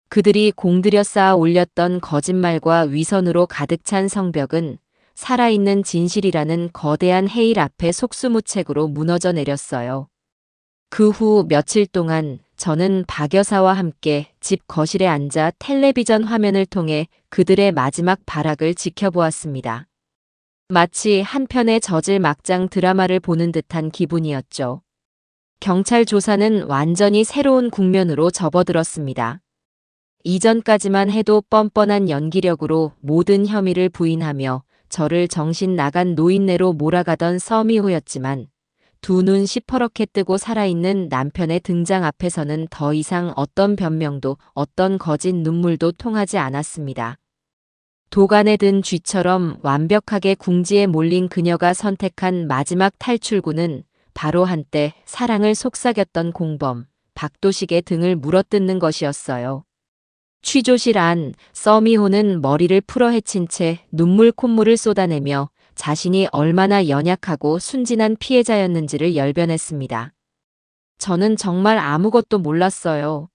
그들이 공들여 쌓아 올렸던 거짓말과 위선으로 가득 찬 성벽은 살아있는 진실이라는 거대한 해일 앞에 속수무책으로 무너져 내렸어요. 그 후 며칠 동안 저는 박 여사와 함께 집 거실에 앉아 텔레비전 화면을 통해 그들의 마지막 발악을 지켜보았습니다. 마치 한 편의 저질 막장 드라마를 보는 듯한 기분이었죠. 경찰 조사는 완전히 새로운 국면으로 접어들었습니다. 이전까지만 해도 뻔뻔한 연기력으로 모든 혐의를 부인하며 저를 정신 나간 노인네로 몰아가던 서미호였지만 두 눈 시퍼렇게 뜨고 살아있는 남편의 등장 앞에서는 더 이상 어떤 변명도 어떤 거짓 눈물도 통하지 않았습니다. 도간에 든 쥐처럼 완벽하게 궁지에 몰린 그녀가 선택한 마지막 탈출구는 바로 한때 사랑을 속삭였던 공범 박도식의 등을 물어뜯는 것이었어요. 취조실 안 서미호는 머리를 풀어헤친 채 눈물 콧물을 쏟아내며 자신이 얼마나 연약하고 순진한 피해자였는지를 열변했습니다. 저는 정말 아무것도 몰랐어요.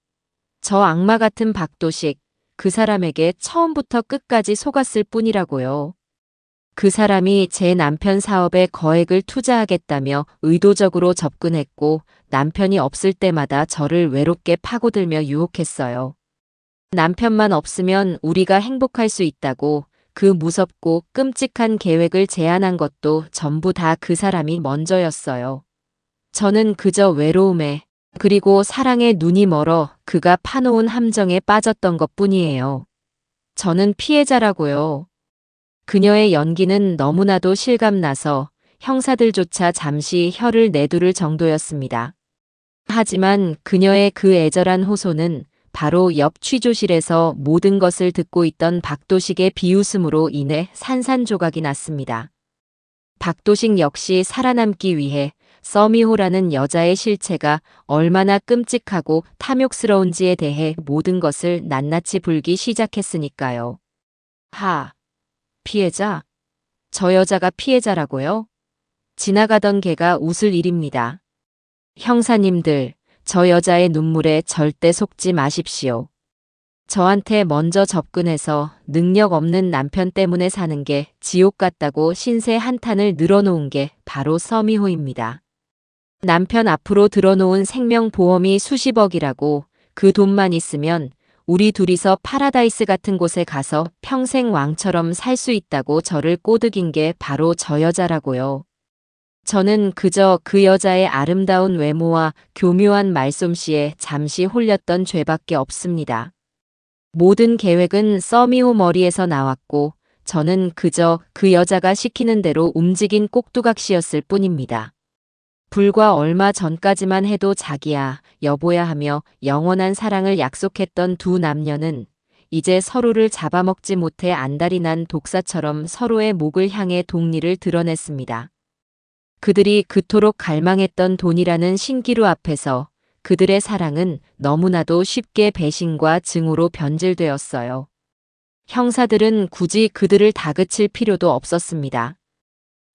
저 악마 같은 박도식, 그 사람에게 처음부터 끝까지 속았을 뿐이라고요. 그 사람이 제 남편 사업에 거액을 투자하겠다며 의도적으로 접근했고 남편이 없을 때마다 저를 외롭게 파고들며 유혹했어요. 남편만 없으면 우리가 행복할 수 있다고 그 무섭고 끔찍한 계획을 제안한 것도 전부 다 그 사람이 먼저였어요. 저는 그저 외로움에 그리고 사랑에 눈이 멀어 그가 파놓은 함정에 빠졌던 것뿐이에요. 저는 피해자라고요. 그녀의 연기는 너무나도 실감나서 형사들조차 잠시 혀를 내두를 정도였습니다. 하지만 그녀의 그 애절한 호소는 바로 옆 취조실에서 모든 것을 듣고 있던 박도식의 비웃음으로 인해 산산조각이 났습니다. 박도식 역시 살아남기 위해 서미호라는 여자의 실체가 얼마나 끔찍하고 탐욕스러운지에 대해 모든 것을 낱낱이 불기 시작했으니까요. 피해자? 저 여자가 피해자라고요? 지나가던 개가 웃을 일입니다. 형사님들, 저 여자의 눈물에 절대 속지 마십시오. 저한테 먼저 접근해서 능력 없는 남편 때문에 사는 게 지옥 같다고 신세 한탄을 늘어놓은 게 바로 서미호입니다. 남편 앞으로 들어놓은 생명보험이 수십억이라고 그 돈만 있으면 우리 둘이서 파라다이스 같은 곳에 가서 평생 왕처럼 살 수 있다고 저를 꼬드긴 게 바로 저 여자라고요. 저는 그저 그 여자의 아름다운 외모와 교묘한 말솜씨에 잠시 홀렸던 죄밖에 없습니다. 모든 계획은 서미호 머리에서 나왔고 저는 그저 그 여자가 시키는 대로 움직인 꼭두각시였을 뿐입니다. 불과 얼마 전까지만 해도 자기야, 여보야 하며 영원한 사랑을 약속했던 두 남녀는 이제 서로를 잡아먹지 못해 안달이 난 독사처럼 서로의 목을 향해 동리를 드러냈습니다. 그들이 그토록 갈망했던 돈이라는 신기루 앞에서 그들의 사랑은 너무나도 쉽게 배신과 증오로 변질되었어요. 형사들은 굳이 그들을 다그칠 필요도 없었습니다.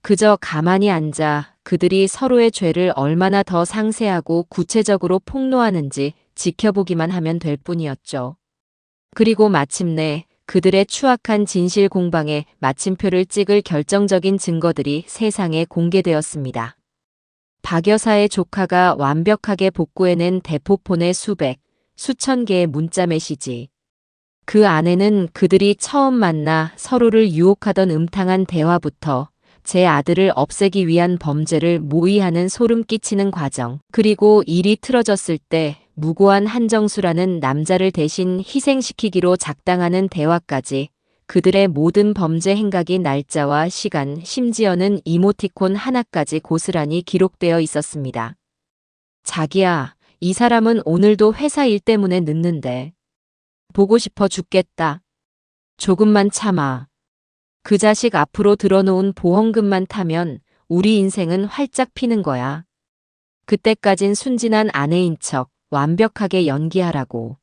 그저 가만히 앉아 그들이 서로의 죄를 얼마나 더 상세하고 구체적으로 폭로하는지 지켜보기만 하면 될 뿐이었죠. 그리고 마침내 그들의 추악한 진실 공방에 마침표를 찍을 결정적인 증거들이 세상에 공개되었습니다. 박 여사의 조카가 완벽하게 복구해낸 대포폰의 수천 개의 문자 메시지. 그 안에는 그들이 처음 만나 서로를 유혹하던 음탕한 대화부터 제 아들을 없애기 위한 범죄를 모의하는 소름 끼치는 과정, 그리고 일이 틀어졌을 때 무고한 한정수라는 남자를 대신 희생시키기로 작당하는 대화까지 그들의 모든 범죄 행각이 날짜와 시간, 심지어는 이모티콘 하나까지 고스란히 기록되어 있었습니다. 자기야, 이 사람은 오늘도 회사 일 때문에 늦는데. 보고 싶어 죽겠다. 조금만 참아. 그 자식 앞으로 들어놓은 보험금만 타면 우리 인생은 활짝 피는 거야. 그때까진 순진한 아내인 척 완벽하게 연기하라고.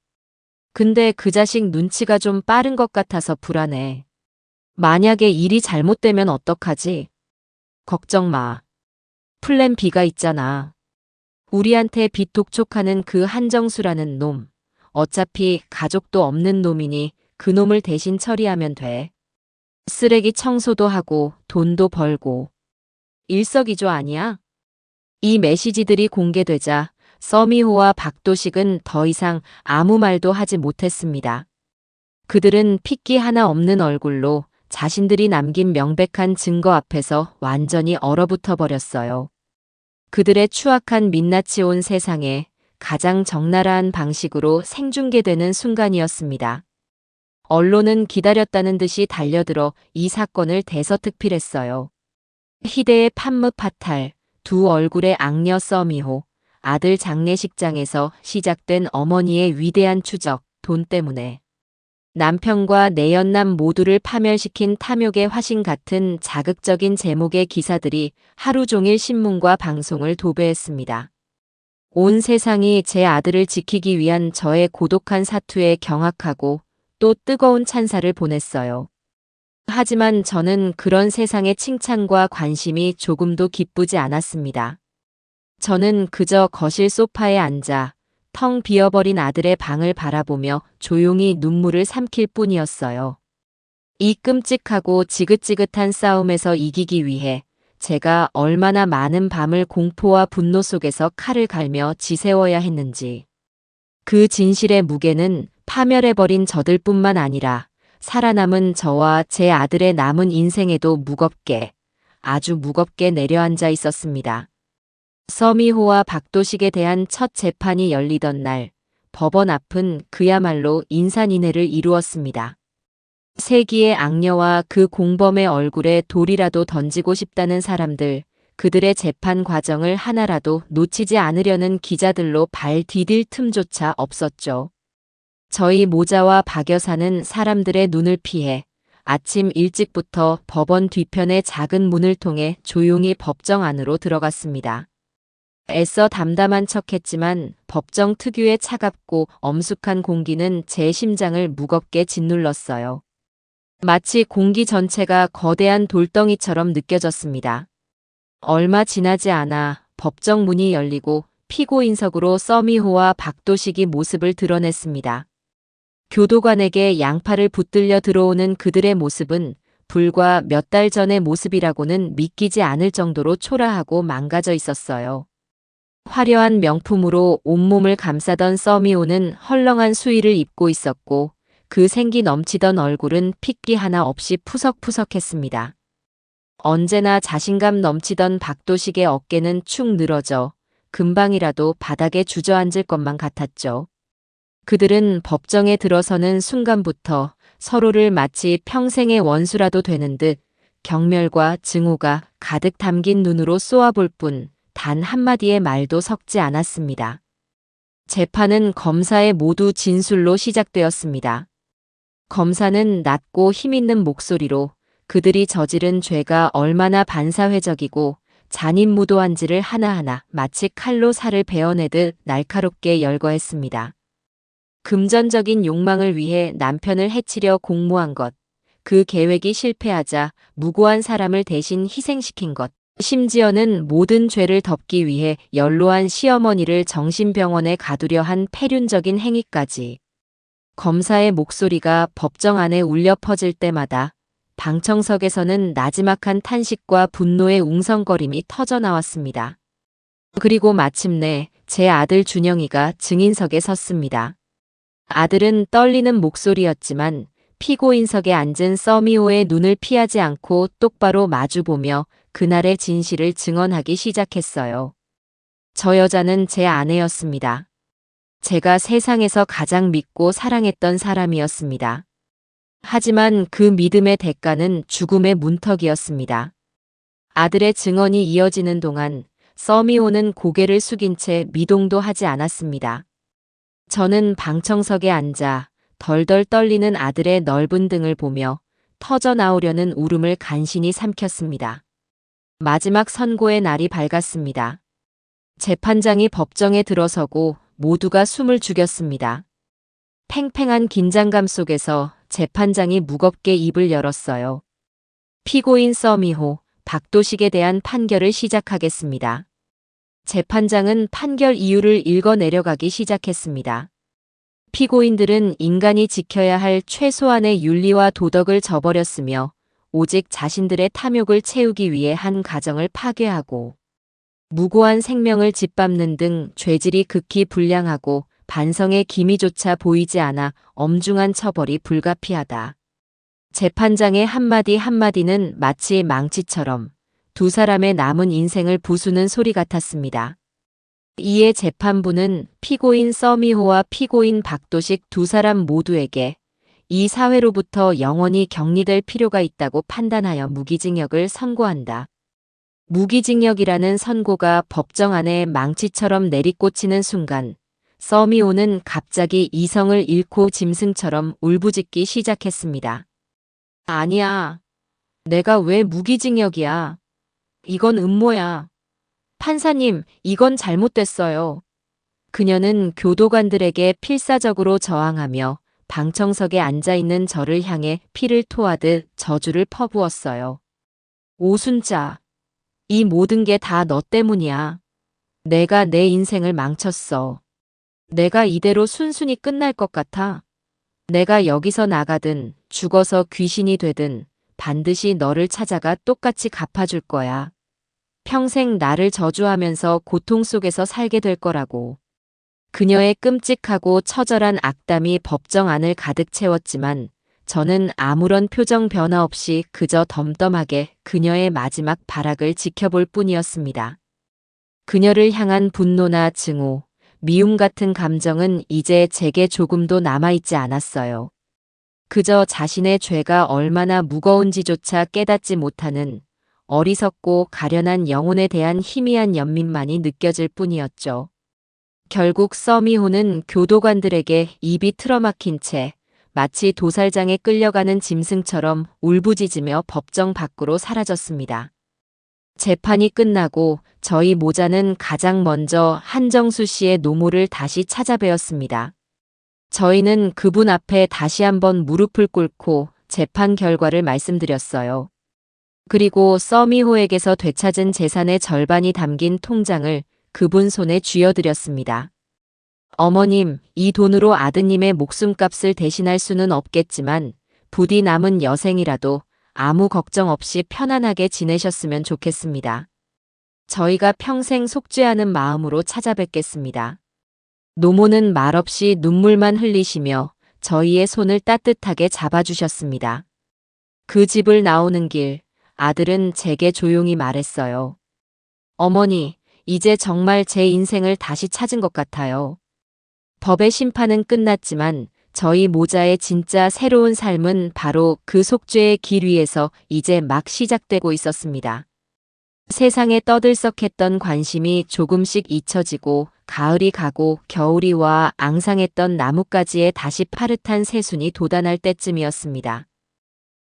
근데 그 자식 눈치가 좀 빠른 것 같아서 불안해. 만약에 일이 잘못되면 어떡하지? 걱정 마. 플랜 B가 있잖아. 우리한테 빚독촉하는 그 한정수라는 놈. 어차피 가족도 없는 놈이니 그 놈을 대신 처리하면 돼. 쓰레기 청소도 하고 돈도 벌고. 일석이조 아니야? 이 메시지들이 공개되자 서미호와 박도식은 더 이상 아무 말도 하지 못했습니다. 그들은 핏기 하나 없는 얼굴로 자신들이 남긴 명백한 증거 앞에서 완전히 얼어붙어 버렸어요. 그들의 추악한 민낯이 온 세상에 가장 적나라한 방식으로 생중계되는 순간이었습니다. 언론은 기다렸다는 듯이 달려들어 이 사건을 대서특필했어요. 희대의 판무 파탈, 두 얼굴의 악녀 서미호, 아들 장례식장에서 시작된 어머니의 위대한 추적, 돈 때문에. 남편과 내연남 모두를 파멸시킨 탐욕의 화신 같은 자극적인 제목의 기사들이 하루 종일 신문과 방송을 도배했습니다. 온 세상이 제 아들을 지키기 위한 저의 고독한 사투에 경악하고 또 뜨거운 찬사를 보냈어요. 하지만 저는 그런 세상의 칭찬과 관심이 조금도 기쁘지 않았습니다. 저는 그저 거실 소파에 앉아 텅 비어버린 아들의 방을 바라보며 조용히 눈물을 삼킬 뿐이었어요. 이 끔찍하고 지긋지긋한 싸움에서 이기기 위해 제가 얼마나 많은 밤을 공포와 분노 속에서 칼을 갈며 지새워야 했는지. 그 진실의 무게는 파멸해버린 저들뿐만 아니라 살아남은 저와 제 아들의 남은 인생에도 무겁게, 아주 무겁게 내려앉아 있었습니다. 서미호와 박도식에 대한 첫 재판이 열리던 날, 법원 앞은 그야말로 인산인해를 이루었습니다. 세기의 악녀와 그 공범의 얼굴에 돌이라도 던지고 싶다는 사람들, 그들의 재판 과정을 하나라도 놓치지 않으려는 기자들로 발 디딜 틈조차 없었죠. 저희 모자와 박 여사는 사람들의 눈을 피해 아침 일찍부터 법원 뒤편의 작은 문을 통해 조용히 법정 안으로 들어갔습니다. 애써 담담한 척했지만 법정 특유의 차갑고 엄숙한 공기는 제 심장을 무겁게 짓눌렀어요. 마치 공기 전체가 거대한 돌덩이처럼 느껴졌습니다. 얼마 지나지 않아 법정 문이 열리고 피고인석으로 서미호와 박도식이 모습을 드러냈습니다. 교도관에게 양팔을 붙들려 들어오는 그들의 모습은 불과 몇 달 전의 모습이라고는 믿기지 않을 정도로 초라하고 망가져 있었어요. 화려한 명품으로 온몸을 감싸던 서미호는 헐렁한 수의를 입고 있었고 그 생기 넘치던 얼굴은 핏기 하나 없이 푸석푸석했습니다. 언제나 자신감 넘치던 박도식의 어깨는 축 늘어져 금방이라도 바닥에 주저앉을 것만 같았죠. 그들은 법정에 들어서는 순간부터 서로를 마치 평생의 원수라도 되는 듯 경멸과 증오가 가득 담긴 눈으로 쏘아볼 뿐 단 한마디의 말도 섞지 않았습니다. 재판은 검사의 모두 진술로 시작되었습니다. 검사는 낮고 힘있는 목소리로 그들이 저지른 죄가 얼마나 반사회적이고 잔인무도한지를 하나하나 마치 칼로 살을 베어내듯 날카롭게 열거했습니다. 금전적인 욕망을 위해 남편을 해치려 공모한 것, 그 계획이 실패하자 무고한 사람을 대신 희생시킨 것, 심지어는 모든 죄를 덮기 위해 연로한 시어머니를 정신병원에 가두려 한 패륜적인 행위까지. 검사의 목소리가 법정 안에 울려 퍼질 때마다 방청석에서는 나지막한 탄식과 분노의 웅성거림이 터져나왔습니다. 그리고 마침내 제 아들 준영이가 증인석에 섰습니다. 아들은 떨리는 목소리였지만 피고인석에 앉은 서미호의 눈을 피하지 않고 똑바로 마주보며 그날의 진실을 증언하기 시작했어요. 저 여자는 제 아내였습니다. 제가 세상에서 가장 믿고 사랑했던 사람이었습니다. 하지만 그 믿음의 대가는 죽음의 문턱이었습니다. 아들의 증언이 이어지는 동안 서미호는 고개를 숙인 채 미동도 하지 않았습니다. 저는 방청석에 앉아 덜덜 떨리는 아들의 넓은 등을 보며 터져나오려는 울음을 간신히 삼켰습니다. 마지막 선고의 날이 밝았습니다. 재판장이 법정에 들어서고 모두가 숨을 죽였습니다. 팽팽한 긴장감 속에서 재판장이 무겁게 입을 열었어요. 피고인 서미호, 박도식에 대한 판결을 시작하겠습니다. 재판장은 판결 이유를 읽어 내려가기 시작했습니다. 피고인들은 인간이 지켜야 할 최소한의 윤리와 도덕을 저버렸으며 오직 자신들의 탐욕을 채우기 위해 한 가정을 파괴하고 무고한 생명을 짓밟는 등 죄질이 극히 불량하고 반성의 기미조차 보이지 않아 엄중한 처벌이 불가피하다. 재판장의 한마디 한마디는 마치 망치처럼 두 사람의 남은 인생을 부수는 소리 같았습니다. 이에 재판부는 피고인 서미호와 피고인 박도식 두 사람 모두에게 이 사회로부터 영원히 격리될 필요가 있다고 판단하여 무기징역을 선고한다. 무기징역이라는 선고가 법정 안에 망치처럼 내리꽂히는 순간 서미호는 갑자기 이성을 잃고 짐승처럼 울부짖기 시작했습니다. 아니야. 내가 왜 무기징역이야. 이건 음모야. 판사님, 이건 잘못됐어요. 그녀는 교도관들에게 필사적으로 저항하며 방청석에 앉아있는 저를 향해 피를 토하듯 저주를 퍼부었어요. 오순자, 이 모든 게 다 너 때문이야. 내가 내 인생을 망쳤어. 내가 이대로 순순히 끝날 것 같아. 내가 여기서 나가든 죽어서 귀신이 되든 반드시 너를 찾아가 똑같이 갚아줄 거야. 평생 나를 저주하면서 고통 속에서 살게 될 거라고. 그녀의 끔찍하고 처절한 악담이 법정 안을 가득 채웠지만 저는 아무런 표정 변화 없이 그저 덤덤하게 그녀의 마지막 발악을 지켜볼 뿐이었습니다. 그녀를 향한 분노나 증오, 미움 같은 감정은 이제 제게 조금도 남아있지 않았어요. 그저 자신의 죄가 얼마나 무거운지조차 깨닫지 못하는 어리석고 가련한 영혼에 대한 희미한 연민만이 느껴질 뿐이었죠. 결국 서미호는 교도관들에게 입이 틀어막힌 채 마치 도살장에 끌려가는 짐승처럼 울부짖으며 법정 밖으로 사라졌습니다. 재판이 끝나고 저희 모자는 가장 먼저 한정수 씨의 노모를 다시 찾아뵈었습니다. 저희는 그분 앞에 다시 한번 무릎을 꿇고 재판 결과를 말씀드렸어요. 그리고 서미호에게서 되찾은 재산의 절반이 담긴 통장을 그분 손에 쥐어드렸습니다. 어머님, 이 돈으로 아드님의 목숨값을 대신할 수는 없겠지만 부디 남은 여생이라도 아무 걱정 없이 편안하게 지내셨으면 좋겠습니다. 저희가 평생 속죄하는 마음으로 찾아뵙겠습니다. 노모는 말없이 눈물만 흘리시며 저희의 손을 따뜻하게 잡아주셨습니다. 그 집을 나오는 길, 아들은 제게 조용히 말했어요. 어머니, 이제 정말 제 인생을 다시 찾은 것 같아요. 법의 심판은 끝났지만 저희 모자의 진짜 새로운 삶은 바로 그 속죄의 길 위에서 이제 막 시작되고 있었습니다. 세상에 떠들썩했던 관심이 조금씩 잊혀지고 가을이 가고 겨울이 와 앙상했던 나뭇가지에 다시 파릇한 새순이 돋아날 때쯤이었습니다.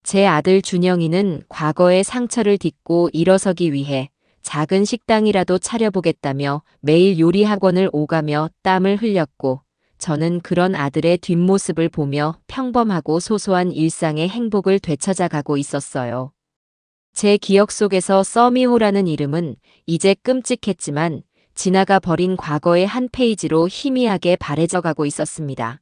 제 아들 준영이는 과거의 상처를 딛고 일어서기 위해 작은 식당이라도 차려보겠다며 매일 요리 학원을 오가며 땀을 흘렸고 저는 그런 아들의 뒷모습을 보며 평범하고 소소한 일상의 행복을 되찾아가고 있었어요. 제 기억 속에서 서미호라는 이름은 이제 끔찍했지만 지나가 버린 과거의 한 페이지로 희미하게 바래져가고 있었습니다.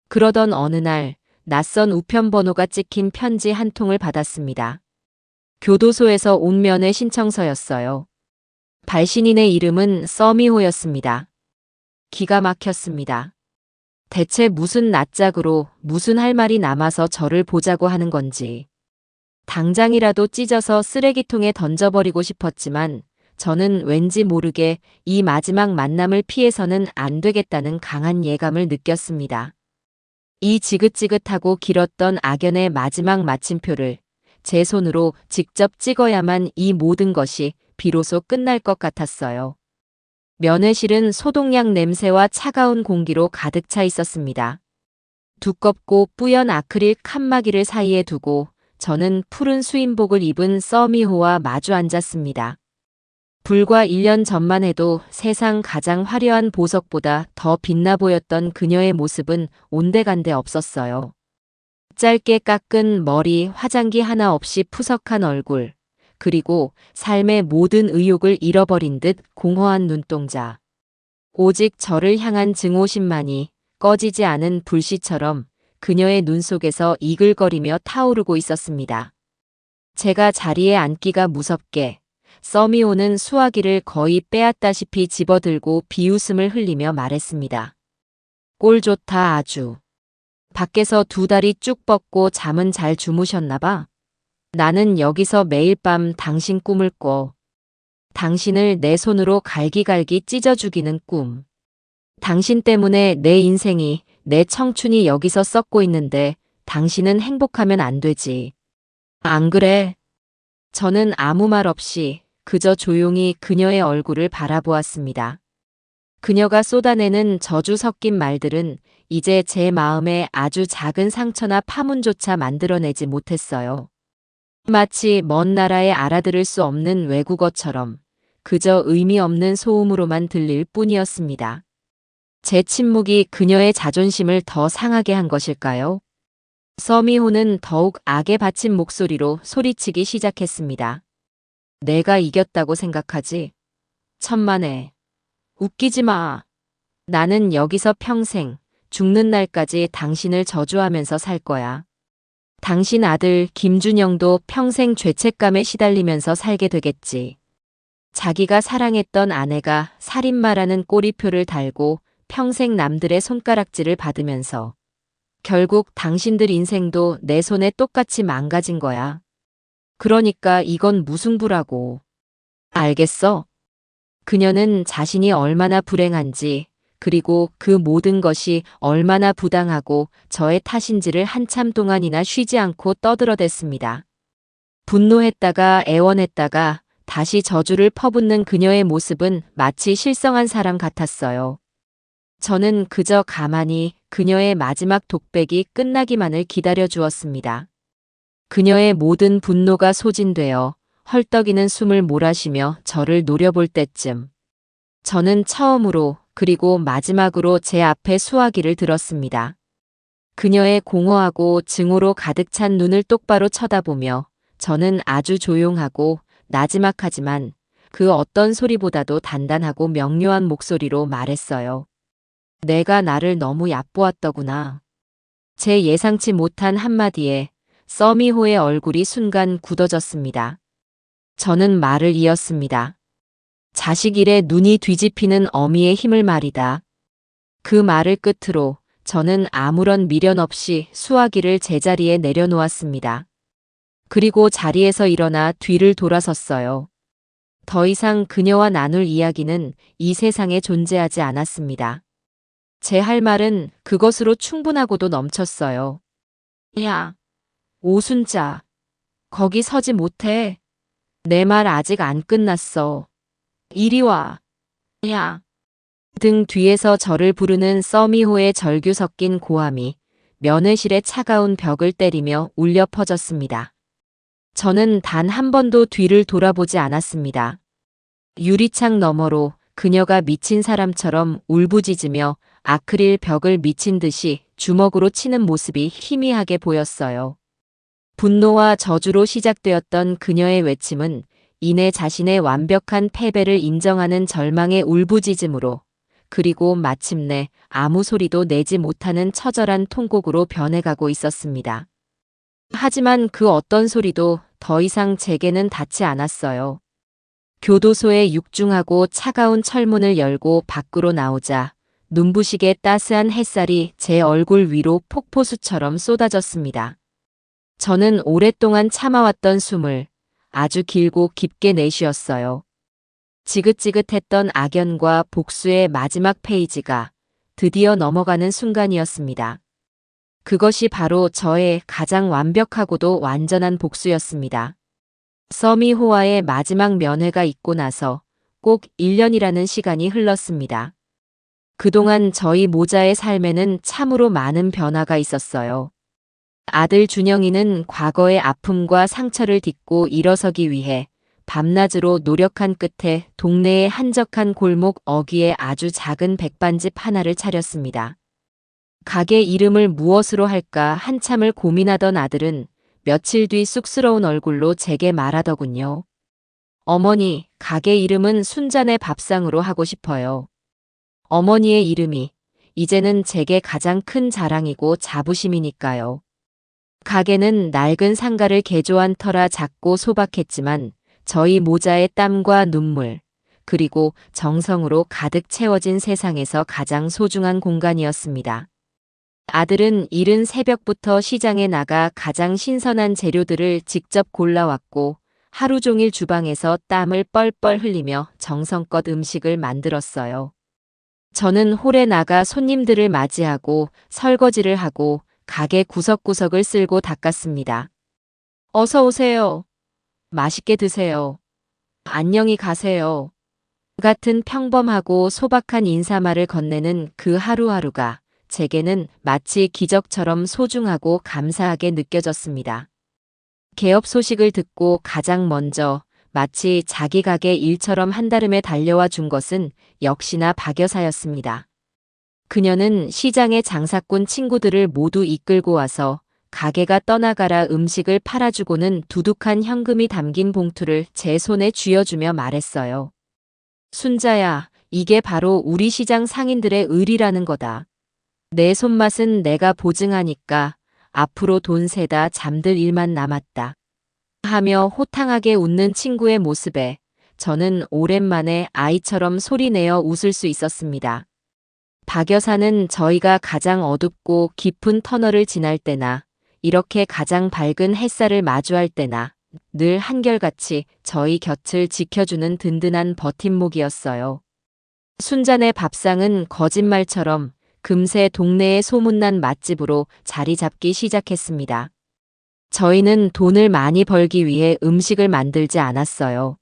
그러던 어느 날 낯선 우편번호가 찍힌 편지 한 통을 받았습니다. 교도소에서 온 면회 신청서였어요. 발신인의 이름은 서미호였습니다. 기가 막혔습니다. 대체 무슨 낯짝으로 무슨 할 말이 남아서 저를 보자고 하는 건지. 당장이라도 찢어서 쓰레기통에 던져버리고 싶었지만 저는 왠지 모르게 이 마지막 만남을 피해서는 안 되겠다는 강한 예감을 느꼈습니다. 이 지긋지긋하고 길었던 악연의 마지막 마침표를 제 손으로 직접 찍어야만 이 모든 것이 비로소 끝날 것 같았어요. 면회실은 소독약 냄새와 차가운 공기로 가득 차 있었습니다. 두껍고 뿌연 아크릴 칸막이를 사이에 두고 저는 푸른 수인복을 입은 서미호와 마주 앉았습니다. 불과 1년 전만 해도 세상 가장 화려한 보석보다 더 빛나 보였던 그녀의 모습은 온데간데 없었어요. 짧게 깎은 머리, 화장기 하나 없이 푸석한 얼굴, 그리고 삶의 모든 의욕을 잃어버린 듯 공허한 눈동자. 오직 저를 향한 증오심만이 꺼지지 않은 불씨처럼 그녀의 눈 속에서 이글거리며 타오르고 있었습니다. 제가 자리에 앉기가 무섭게 서미호는 수화기를 거의 빼앗다시피 집어들고 비웃음을 흘리며 말했습니다. 꼴 좋다 아주. 밖에서 두 다리 쭉 뻗고 잠은 잘 주무셨나 봐. 나는 여기서 매일 밤 당신 꿈을 꿔. 당신을 내 손으로 갈기갈기 찢어 죽이는 꿈. 당신 때문에 내 인생이, 내 청춘이 여기서 썩고 있는데 당신은 행복하면 안 되지. 안 그래? 저는 아무 말 없이 그저 조용히 그녀의 얼굴을 바라보았습니다. 그녀가 쏟아내는 저주 섞인 말들은 이제 제 마음에 아주 작은 상처나 파문조차 만들어내지 못했어요. 마치 먼 나라에 알아들을 수 없는 외국어처럼 그저 의미 없는 소음으로만 들릴 뿐이었습니다. 제 침묵이 그녀의 자존심을 더 상하게 한 것일까요? 서미호는 더욱 악에 받친 목소리로 소리치기 시작했습니다. 내가 이겼다고 생각하지? 천만에. 웃기지 마. 나는 여기서 평생, 죽는 날까지 당신을 저주하면서 살 거야. 당신 아들 김준영도 평생 죄책감에 시달리면서 살게 되겠지. 자기가 사랑했던 아내가 살인마라는 꼬리표를 달고 평생 남들의 손가락질을 받으면서 결국 당신들 인생도 내 손에 똑같이 망가진 거야. 그러니까 이건 무승부라고. 알겠어? 그녀는 자신이 얼마나 불행한지, 그리고 그 모든 것이 얼마나 부당하고 저의 탓인지를 한참 동안이나 쉬지 않고 떠들어댔습니다. 분노했다가 애원했다가 다시 저주를 퍼붓는 그녀의 모습은 마치 실성한 사람 같았어요. 저는 그저 가만히 그녀의 마지막 독백이 끝나기만을 기다려 주었습니다. 그녀의 모든 분노가 소진되어 헐떡이는 숨을 몰아쉬며 저를 노려볼 때쯤 저는 처음으로 그리고 마지막으로 제 앞에 수화기를 들었습니다. 그녀의 공허하고 증오로 가득 찬 눈을 똑바로 쳐다보며 저는 아주 조용하고 나지막하지만 그 어떤 소리보다도 단단하고 명료한 목소리로 말했어요. 내가 나를 너무 얕보았더구나. 제 예상치 못한 한마디에 서미호의 얼굴이 순간 굳어졌습니다. 저는 말을 이었습니다. 자식 일에 눈이 뒤집히는 어미의 힘을 말이다. 그 말을 끝으로 저는 아무런 미련 없이 수화기를 제자리에 내려놓았습니다. 그리고 자리에서 일어나 뒤를 돌아섰어요. 더 이상 그녀와 나눌 이야기는 이 세상에 존재하지 않았습니다. 제 할 말은 그것으로 충분하고도 넘쳤어요. 야, 오순자. 거기 서지 못해. 내 말 아직 안 끝났어. 이리 와. 야. 등 뒤에서 저를 부르는 서미호의 절규 섞인 고함이 면회실의 차가운 벽을 때리며 울려 퍼졌습니다. 저는 단 한 번도 뒤를 돌아보지 않았습니다. 유리창 너머로 그녀가 미친 사람처럼 울부짖으며 아크릴 벽을 미친 듯이 주먹으로 치는 모습이 희미하게 보였어요. 분노와 저주로 시작되었던 그녀의 외침은 이내 자신의 완벽한 패배를 인정하는 절망의 울부짖음으로 그리고 마침내 아무 소리도 내지 못하는 처절한 통곡으로 변해가고 있었습니다. 하지만 그 어떤 소리도 더 이상 제게는 닿지 않았어요. 교도소의 육중하고 차가운 철문을 열고 밖으로 나오자 눈부시게 따스한 햇살이 제 얼굴 위로 폭포수처럼 쏟아졌습니다. 저는 오랫동안 참아왔던 숨을 아주 길고 깊게 내쉬었어요. 지긋지긋했던 악연과 복수의 마지막 페이지가 드디어 넘어가는 순간이었습니다. 그것이 바로 저의 가장 완벽하고도 완전한 복수였습니다. 서미호와의 마지막 면회가 있고 나서 꼭 1년이라는 시간이 흘렀습니다. 그동안 저희 모자의 삶에는 참으로 많은 변화가 있었어요. 아들 준영이는 과거의 아픔과 상처를 딛고 일어서기 위해 밤낮으로 노력한 끝에 동네의 한적한 골목 어귀에 아주 작은 백반집 하나를 차렸습니다. 가게 이름을 무엇으로 할까 한참을 고민하던 아들은 며칠 뒤 쑥스러운 얼굴로 제게 말하더군요. 어머니, 가게 이름은 순잔의 밥상으로 하고 싶어요. 어머니의 이름이 이제는 제게 가장 큰 자랑이고 자부심이니까요. 가게는 낡은 상가를 개조한 터라 작고 소박했지만 저희 모자의 땀과 눈물, 그리고 정성으로 가득 채워진 세상에서 가장 소중한 공간이었습니다. 아들은 이른 새벽부터 시장에 나가 가장 신선한 재료들을 직접 골라왔고 하루 종일 주방에서 땀을 뻘뻘 흘리며 정성껏 음식을 만들었어요. 저는 홀에 나가 손님들을 맞이하고 설거지를 하고 가게 구석구석을 쓸고 닦았습니다. 어서 오세요. 맛있게 드세요. 안녕히 가세요. 같은 평범하고 소박한 인사말을 건네는 그 하루하루가 제게는 마치 기적처럼 소중하고 감사하게 느껴졌습니다. 개업 소식을 듣고 가장 먼저 마치 자기 가게 일처럼 한달음에 달려와 준 것은 역시나 박 여사였습니다. 그녀는 시장의 장사꾼 친구들을 모두 이끌고 와서 가게가 떠나가라 음식을 팔아주고는 두둑한 현금이 담긴 봉투를 제 손에 쥐어주며 말했어요. 순자야, 이게 바로 우리 시장 상인들의 의리라는 거다. 내 손맛은 내가 보증하니까 앞으로 돈 세다 잠들 일만 남았다. 하며 호탕하게 웃는 친구의 모습에 저는 오랜만에 아이처럼 소리내어 웃을 수 있었습니다. 박 여사는 저희가 가장 어둡고 깊은 터널을 지날 때나 이렇게 가장 밝은 햇살을 마주할 때나 늘 한결같이 저희 곁을 지켜주는 든든한 버팀목이었어요. 순잔의 밥상은 거짓말처럼 금세 동네의 소문난 맛집으로 자리 잡기 시작했습니다. 저희는 돈을 많이 벌기 위해 음식을 만들지 않았어요.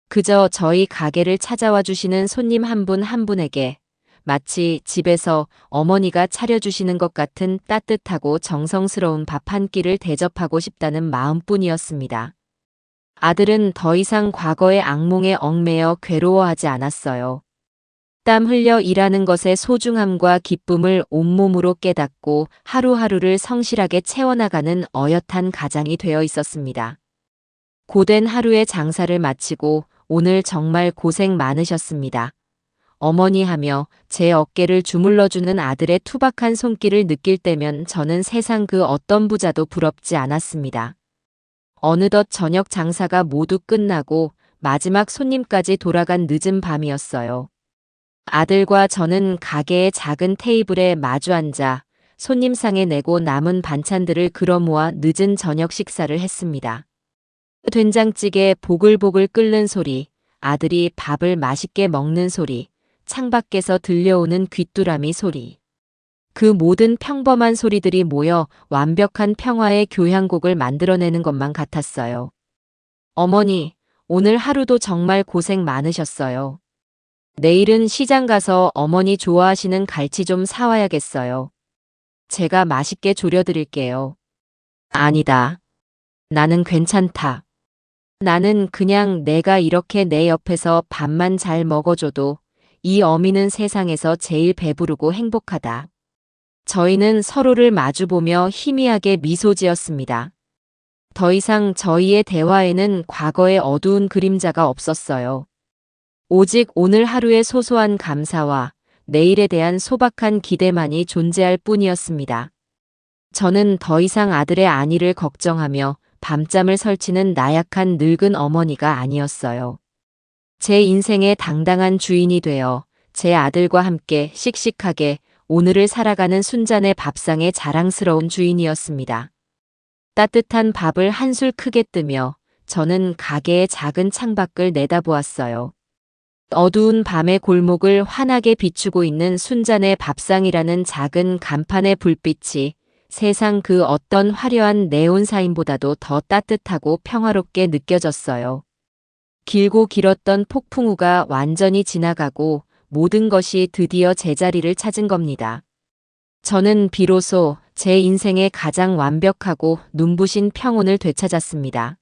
그저 저희 가게를 찾아와 주시는 손님 한 분 한 분에게 마치 집에서 어머니가 차려주시는 것 같은 따뜻하고 정성스러운 밥 한 끼를 대접하고 싶다는 마음뿐이었습니다. 아들은 더 이상 과거의 악몽에 얽매여 괴로워하지 않았어요. 땀 흘려 일하는 것의 소중함과 기쁨을 온몸으로 깨닫고 하루하루를 성실하게 채워나가는 어엿한 가장이 되어 있었습니다. 고된 하루의 장사를 마치고 오늘 정말 고생 많으셨습니다. 어머니 하며 제 어깨를 주물러주는 아들의 투박한 손길을 느낄 때면 저는 세상 그 어떤 부자도 부럽지 않았습니다. 어느덧 저녁 장사가 모두 끝나고 마지막 손님까지 돌아간 늦은 밤이었어요. 아들과 저는 가게의 작은 테이블에 마주 앉아 손님상에 내고 남은 반찬들을 걸어 모아 늦은 저녁 식사를 했습니다. 된장찌개 보글보글 끓는 소리, 아들이 밥을 맛있게 먹는 소리, 창밖에서 들려오는 귀뚜라미 소리. 그 모든 평범한 소리들이 모여 완벽한 평화의 교향곡을 만들어내는 것만 같았어요. 어머니, 오늘 하루도 정말 고생 많으셨어요. 내일은 시장 가서 어머니 좋아하시는 갈치 좀 사와야겠어요. 제가 맛있게 졸여드릴게요. 아니다. 나는 괜찮다. 나는 그냥 내가 이렇게 내 옆에서 밥만 잘 먹어줘도 이 어미는 세상에서 제일 배부르고 행복하다. 저희는 서로를 마주보며 희미하게 미소 지었습니다. 더 이상 저희의 대화에는 과거의 어두운 그림자가 없었어요. 오직 오늘 하루의 소소한 감사와 내일에 대한 소박한 기대만이 존재할 뿐이었습니다. 저는 더 이상 아들의 안위를 걱정하며 밤잠을 설치는 나약한 늙은 어머니가 아니었어요. 제 인생의 당당한 주인이 되어 제 아들과 함께 씩씩하게 오늘을 살아가는 순잔의 밥상의 자랑스러운 주인이었습니다. 따뜻한 밥을 한술 크게 뜨며 저는 가게의 작은 창밖을 내다보았어요. 어두운 밤의 골목을 환하게 비추고 있는 순잔의 밥상이라는 작은 간판의 불빛이 세상 그 어떤 화려한 네온 사인보다도 더 따뜻하고 평화롭게 느껴졌어요. 길고 길었던 폭풍우가 완전히 지나가고 모든 것이 드디어 제자리를 찾은 겁니다. 저는 비로소 제 인생의 가장 완벽하고 눈부신 평온을 되찾았습니다.